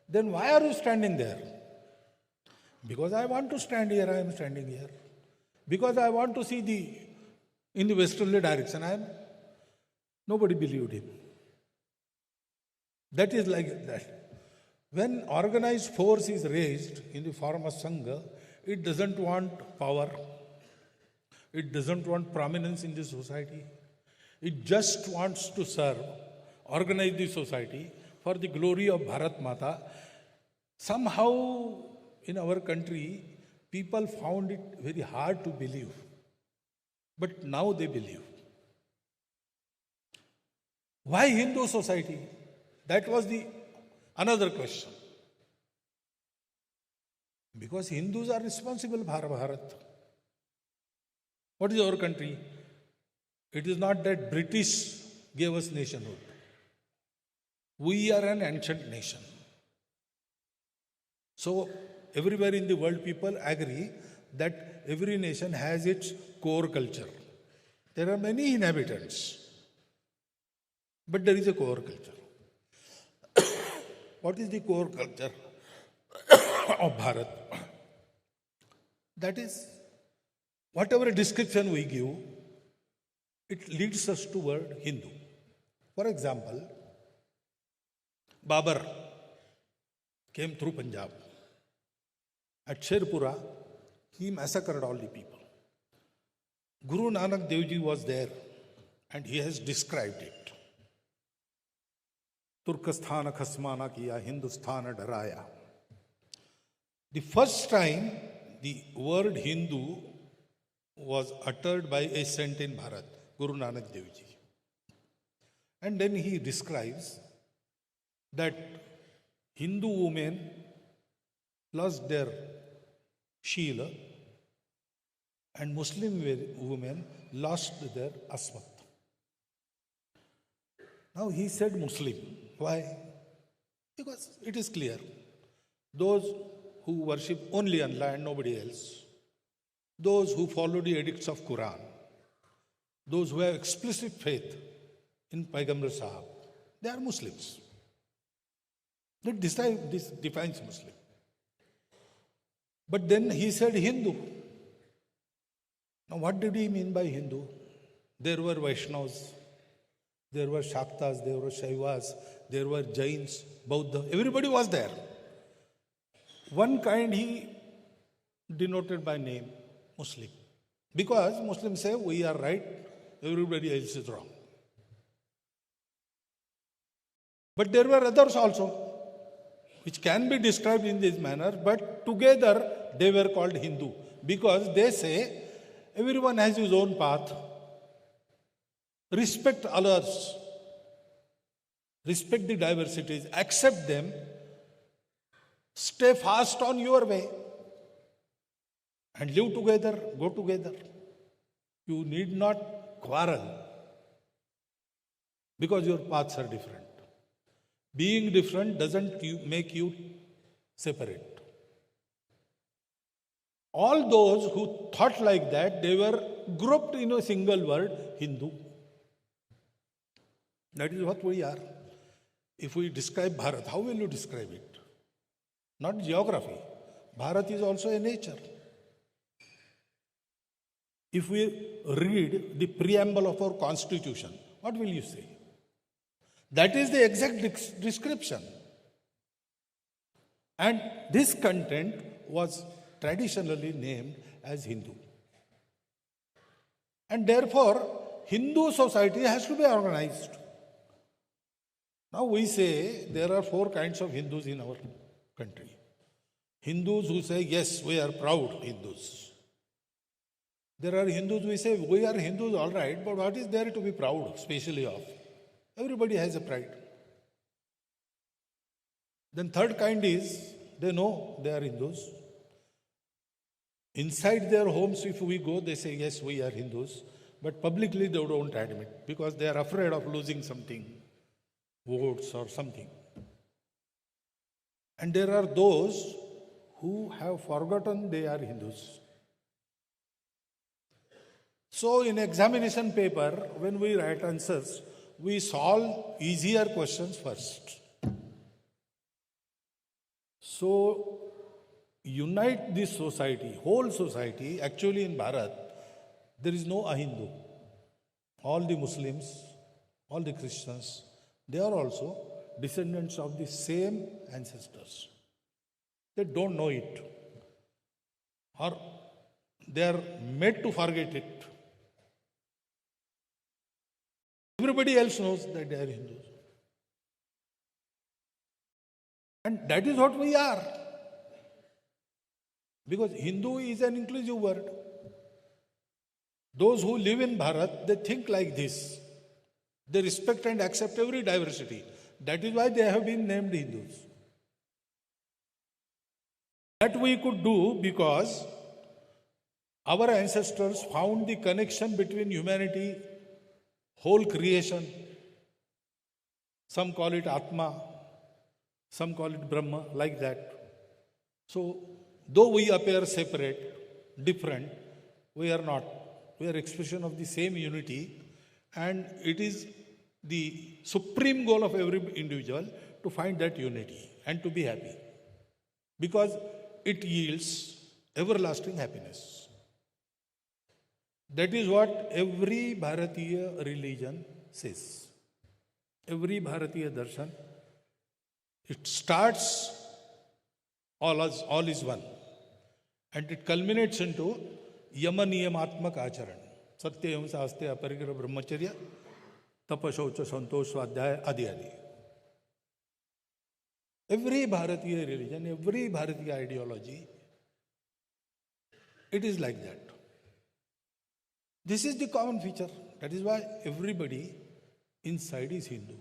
Then why are you standing there? Because I want to stand here, I am standing here. Because I want to see in the westerly direction, I am. Nobody believed him. That is like that. When organized force is raised in the form of Sangha, it doesn't want power. It doesn't want prominence in the society. It just wants to serve, organize the society for the glory of Bharat Mata. Somehow in our country, people found it very hard to believe. But now they believe. Why Hindu society? That was another question. Because Hindus are responsible for Bharat. What is our country? It is not that British gave us nationhood. We are an ancient nation. So everywhere in the world people agree that every nation has its core culture. There are many inhabitants, but there is a core culture. What is the core culture of Bharat? That is, whatever description we give, it leads us toward Hindu. For example, Babar came through Punjab. At Sherpura, he massacred all the people. Guru Nanak Dev Ji was there and he has described it. Turkesthana khasmana kiya, Hindusthana daraya. The first time the word Hindu was uttered by a saint in Bharat, Guru Nanak Dev Ji. And then he describes that Hindu women lost their Sheela and Muslim women lost their Asmat. Now he said Muslim. Why? Because it is clear. Those who worship only Allah and nobody else, those who follow the edicts of Quran, those who have explicit faith in Paigambar Sahib, They are Muslims. This defines Muslim. But then he said Hindu. Now what did he mean by Hindu? There were Vaishnavas, there were Shaktas, there were Shaivas, there were Jains, Buddha, everybody was there. One kind he denoted by name, Muslim. Because Muslims say we are right, everybody else is wrong. But there were others also, which can be described in this manner, but together they were called Hindu. Because they say everyone has his own path. Respect others. Respect the diversities. Accept them. Stay fast on your way. And live together, go together. You need not quarrel. Because your paths are different. Being different doesn't make you separate. All those who thought like that, they were grouped in a single word, Hindu. That is what we are. If we describe Bharat, how will you describe it? Not geography. Bharat is also a nature. If we read the preamble of our constitution, what will you say? That is the exact description. And this content was traditionally named as Hindu. And therefore, Hindu society has to be organized. Now we say there are 4 kinds of Hindus in our country. Hindus who say, yes, we are proud Hindus. There are Hindus who say, we are Hindus, all right, but what is there to be proud, especially of? Everybody has a pride. Then third kind is, they know they are Hindus. Inside their homes, if we go, they say, yes, we are Hindus. But publicly, they don't admit because they are afraid of losing something, votes or something. And there are those who have forgotten they are Hindus. So in examination paper, when we write answers, we solve easier questions first. So unite this society, whole society. Actually in Bharat, there is no Ahindu. All the Muslims, all the Christians, they are also descendants of the same ancestors. They don't know it. Or they are made to forget it. Everybody else knows that they are Hindus. And that is what we are. Because Hindu is an inclusive word. Those who live in Bharat, they think like this. They respect and accept every diversity. That is why they have been named Hindus. That we could do because our ancestors found the connection between humanity, whole creation. Some call it Atma, some call it Brahma, like that. So, though we appear separate, different, we are not. We are expression of the same unity, and it is the supreme goal of every individual to find that unity and to be happy. Because it yields everlasting happiness. That is what every Bharatiya religion says. Every Bharatiya darshan, it starts all is one. And it culminates into Yama Niyamatmak Acharan. Satya Himsa Aste Aparigra Brahmacharya, Tapashaucha Santosh Swadhyaya Adi Adi. Every Bharatiya religion, every Bharatiya ideology, it is like that. This is the common feature. That is why everybody inside is Hindu.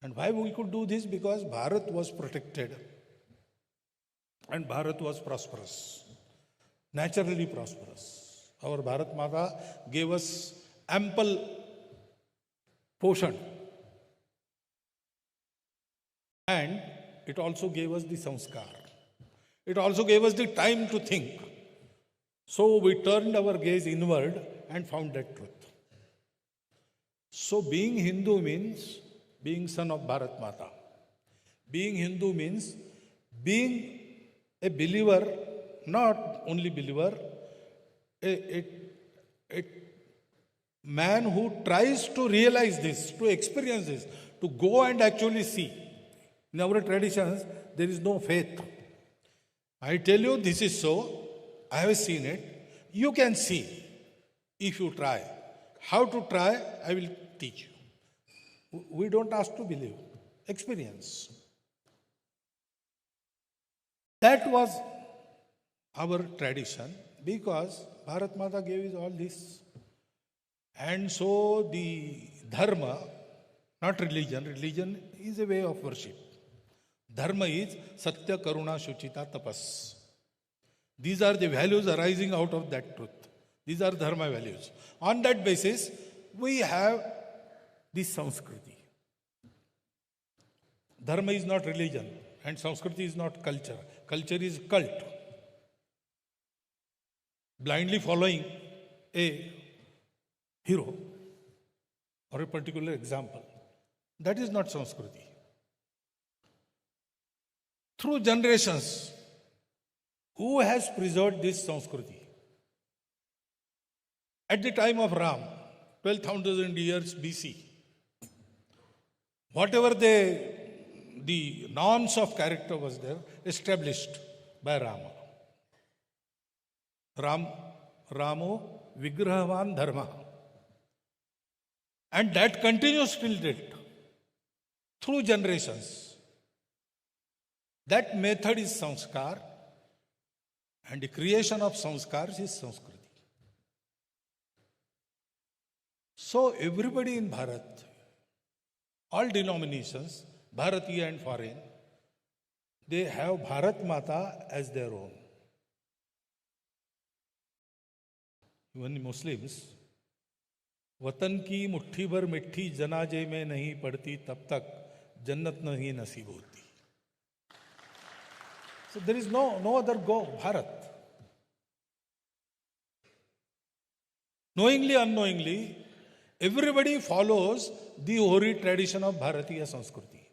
And why we could do this? Because Bharat was protected and Bharat was prosperous, naturally prosperous. Our Bharat Mata gave us ample portion. And it also gave us the sanskar. It also gave us the time to think. So we turned our gaze inward and found that truth. So being Hindu means being son of Bharat Mata. Being Hindu means being a believer, not only believer, a man who tries to realize this, to experience this, to go and actually see. In our traditions, there is no faith. I tell you this is so, I have seen it, you can see if you try. How to try, I will teach you. We don't ask to believe, experience. That was our tradition because Bharat Mata gave us all this. And so the dharma, not religion, religion is a way of worship. Dharma is Satya, Karuna, Shuchita, Tapas. These are the values arising out of that truth. These are dharma values. On that basis, we have this Sanskriti. Dharma is not religion and Sanskriti is not culture. Culture is cult. Blindly following a hero or a particular example. That is not Sanskriti. Through generations, who has preserved this Sanskriti? At the time of Ram, 12,000 years BC, whatever the norms of character was there, established by Rama. Ramo Vigrahavan Dharma. And that continues till date, through generations. That method is sanskar, and the creation of sanskars is Sanskriti. So everybody in Bharat, all denominations, Bharatiya and foreign, they have Bharat Mata as their own. Even Muslims, वतन की मुट्ठी भर मिट्टी जनाजे में नहीं पड़ती तब तक जन्नत नहीं नसीब होती. So there is no other go, Bharat. Knowingly, unknowingly, everybody follows the hoary tradition of Bharatiya Sanskriti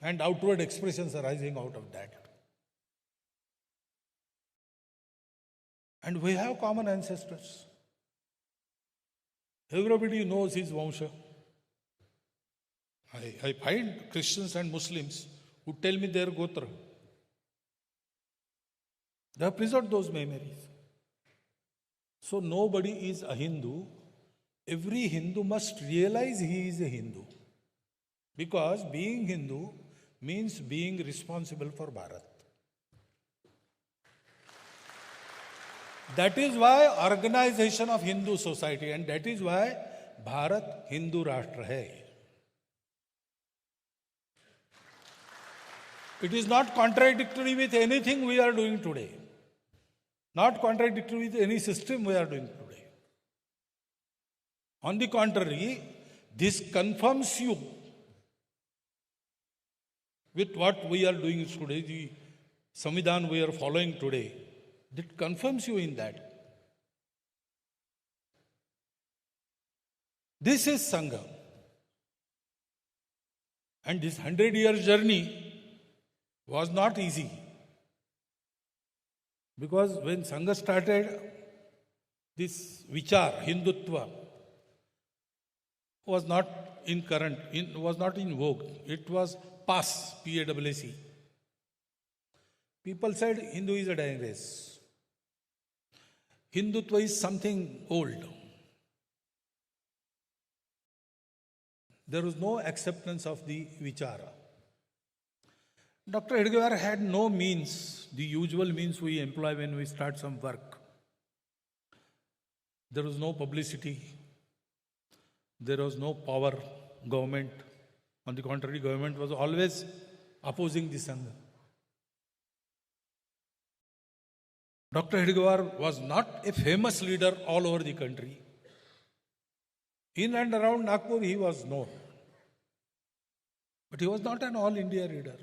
and outward expressions arising out of that. And we have common ancestors. Everybody knows his Vansha. I find Christians and Muslims who tell me their Gotra. They have preserved those memories. So nobody is a Hindu. Every Hindu must realize he is a Hindu. Because being Hindu means being responsible for Bharat. That is why organization of Hindu society, and that is why Bharat Hindu Rashtra hai. It is not contradictory with anything we are doing today. Not contradictory with any system we are doing today. On the contrary, this confirms you with what we are doing today, the Samvidhan we are following today. That confirms you in that. This is Sangha. And this 100-year journey was not easy. Because when Sangha started, this Vichar, Hindutva, was not was not in vogue. It was PAS, P-A-S-S-E. People said Hindu is a dying race. Hindutva is something old. There was no acceptance of the Vichara. Dr. Edgware had no means, the usual means we employ when we start some work. There was no publicity. There was no power, government. On the contrary, government was always opposing the Sangha. Dr. Edgware was not a famous leader all over the country. In and around Nagpur, he was known. But he was not an all-India leader.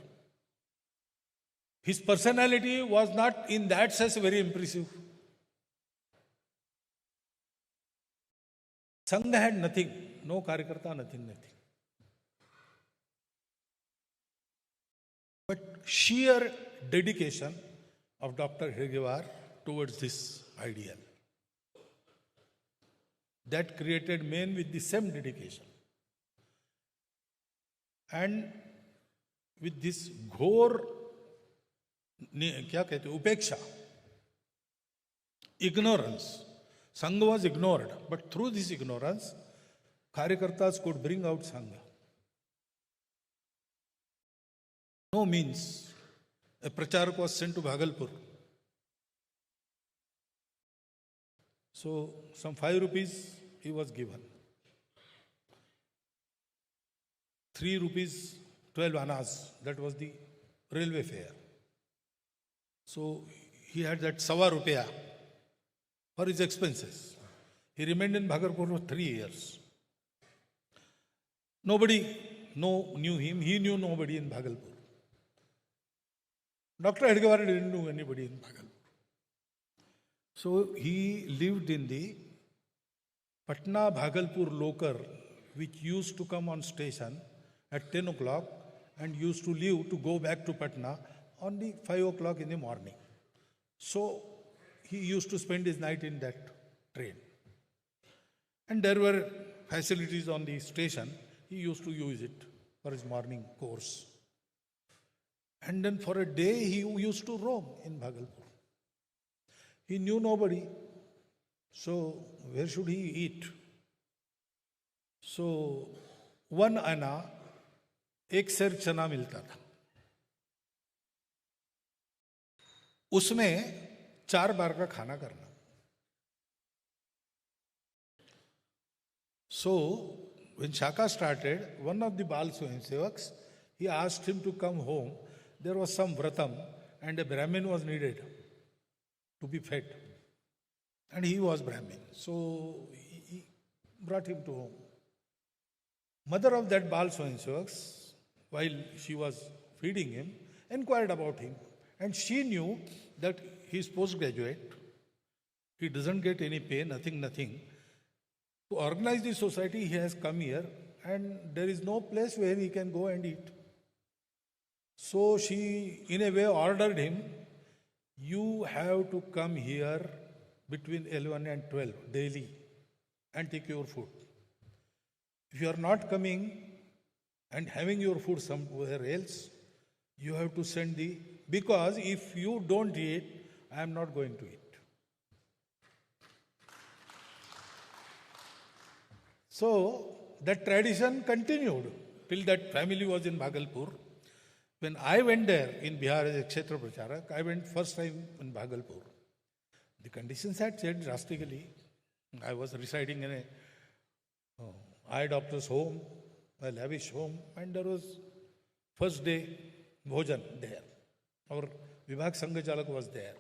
His personality was not in that sense very impressive. Sangha had nothing, no Karyakarta, nothing. But sheer dedication of Dr. Hedgewar towards this ideal, that created men with the same dedication. And with this घोर क्या कहते उपेक्षा, ignorance, Sangh was ignored, but through this ignorance, Karyakartas could bring out Sangh. No means a pracharak was sent to Bhagalpur. So some 5 rupees he was given. 3 rupees 12 annas, that was the railway fare. So he had that sawa rupiah for his expenses. He remained in Bhagalpur for 3 years. Nobody knew him, he knew nobody in Bhagalpur. Dr. Hedgewar didn't know anybody in Bhagalpur. So he lived in the Patna Bhagalpur local, which used to come on station at 10 o'clock and used to leave to go back to Patna on the 5 o'clock in the morning. So he used to spend his night in that train. And there were facilities on the station. He used to use it for his morning course. And then for a day he used to roam in Bhagalpur. He knew nobody. So where should he eat? So 1 anna, 1 सेर चना मिलता था. उसमें 4 बार का खाना करना. So when Shaka started, one of the Bal Swayamsevaks, he asked him to come home. There was some vratam and a Brahmin was needed to be fed. And he was Brahmin. So he brought him to home. Mother of that Bal Swayamsevaks, while she was feeding him, inquired about him. And she knew that he is postgraduate. He doesn't get any pay, nothing. To organize the society, he has come here and there is no place where he can go and eat. So she, in a way, ordered him, you have to come here between 11 and 12 daily and take your food. If you are not coming and having your food somewhere else, you have to send because if you don't eat, I am not going to eat. So that tradition continued till that family was in Bhagalpur. When I went there in Bihar as a Kshetra Pracharak, I went first time in Bhagalpur. The conditions had changed drastically. I was residing in a eye doctor's home, a lavish home, and there was first day bhojan there. Our Vibhag Sangh Chalak was there.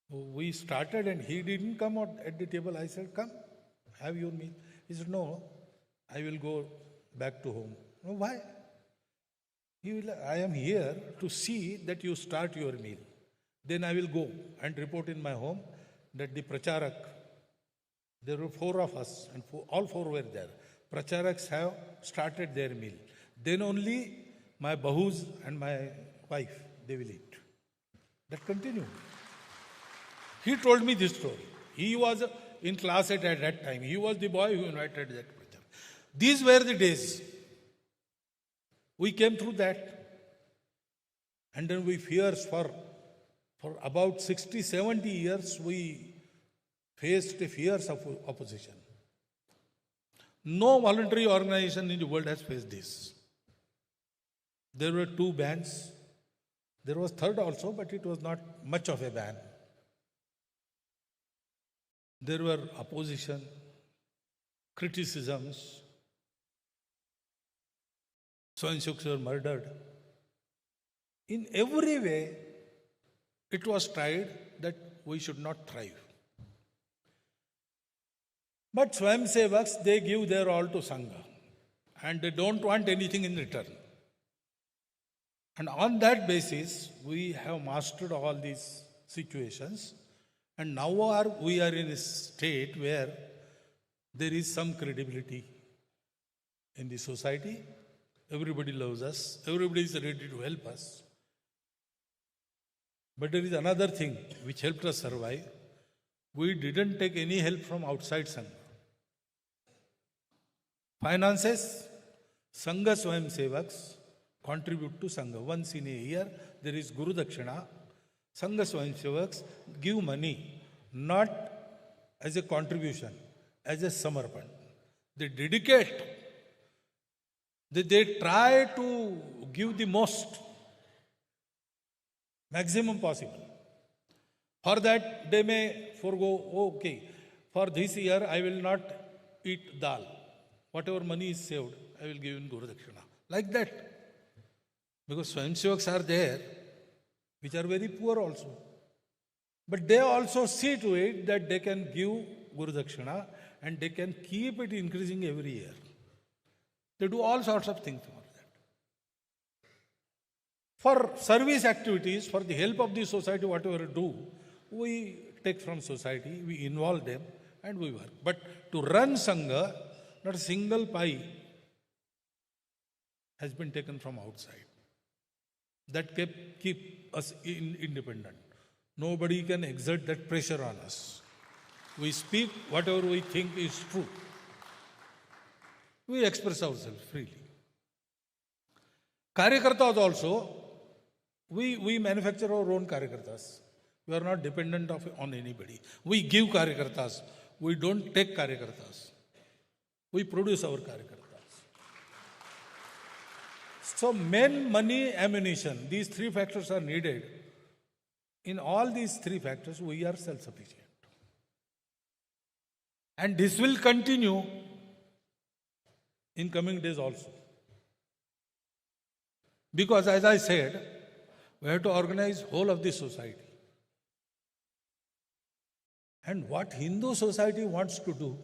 We started and he didn't come out at the table. I said, come, have your meal. He said, no, I will go back to home. Oh, why? I am here to see that you start your meal. Then I will go and report in my home that the pracharak, there were 4 of us and all 4 were there. Pracharaks have started their meal. Then only my bahus and my wife, they will eat. That continued. He told me this story. He was in class at that time. He was the boy who invited that pracharak. These were the days. We came through that. And then we fierce for about 60, 70 years, we faced a fierce opposition. No voluntary organization in the world has faced this. There were 2 bans. There was third also, but it was not much of a ban. There were opposition, criticisms. Swayamsevaks were murdered. In every way, it was tried that we should not thrive. But Swayamsevaks, they give their all to Sangha. And they don't want anything in return. And on that basis, we have mastered all these situations. And now we are in a state where there is some credibility in the society. Everybody loves us. Everybody is ready to help us. But there is another thing which helped us survive. We didn't take any help from outside Sangh. Finances, Sangha Swayam Sevaks contribute to Sangha. Once in a year, there is Guru Dakshina. Sangha Swayam Sevaks give money, not as a contribution, as a samarpan. They dedicate. They try to give the most, maximum possible. For that, they may forego, okay, for this year I will not eat dal. Whatever money is saved, I will give in Guru Dakshina. Like that. Because Swayamsevaks are there, which are very poor also. But they also see to it that they can give Guru Dakshina and they can keep it increasing every year. They do all sorts of things for that. For service activities, for the help of the society, whatever we do, we take from society, we involve them, and we work. But to run Sangha, not a single pie has been taken from outside. That keep us independent. Nobody can exert that pressure on us. We speak whatever we think is true. We express ourselves freely. Karyakartas also, we manufacture our own Karyakartas. We are not dependent on anybody. We give Karyakartas. We don't take Karyakartas. We produce our Karyakartas. So men, money, ammunition, these three factors are needed. In all these three factors, we are self-sufficient. And this will continue in coming days also. Because as I said, we have to organize whole of the society. And what Hindu society wants to do,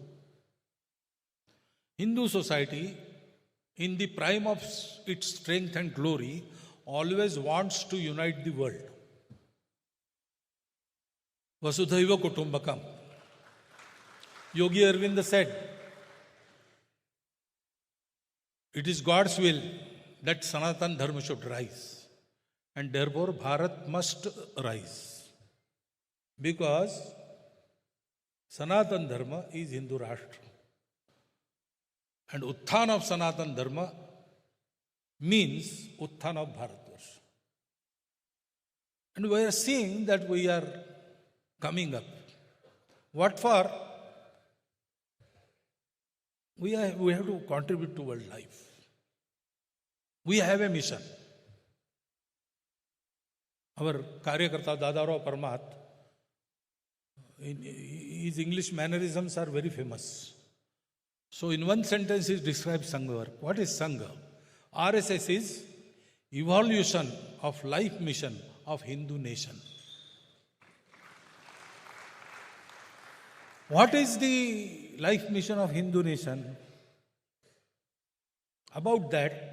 Hindu society, in the prime of its strength and glory, always wants to unite the world. Vasudhaiva Kutumbakam. Yogi Arvinda said, it is God's will that Sanatan Dharma should rise. And therefore Bharat must rise. Because Sanatan Dharma is Hindu Rashtra. And Utthan of Sanatan Dharma means Utthan of Bharatvarsha. And we are seeing that we are coming up. What for? We have to contribute to world life. We have a mission. Our Karyakarta Dadarao Parmat, his English mannerisms are very famous. So in one sentence he describes Sangha work. What is Sangha? RSS is evolution of life mission of Hindu nation. What is the life mission of Hindu nation? About that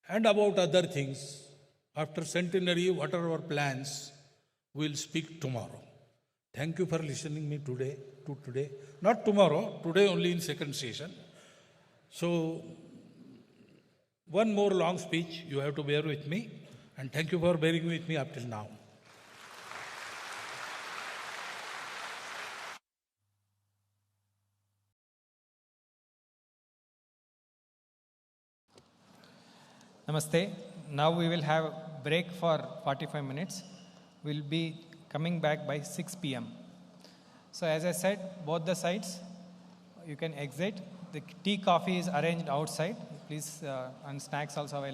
and about other things, after centenary, what are our plans, we'll speak tomorrow. Thank you for listening me today. Not tomorrow, today only in second session. So, one more long speech, you have to bear with me. And thank you for bearing with me up till now. Namaste. Now we will have a break for 45 minutes. We'll be coming back by 6 p.m. So as I said, both the sides, you can exit. The tea, coffee is arranged outside. Please, and snacks also available.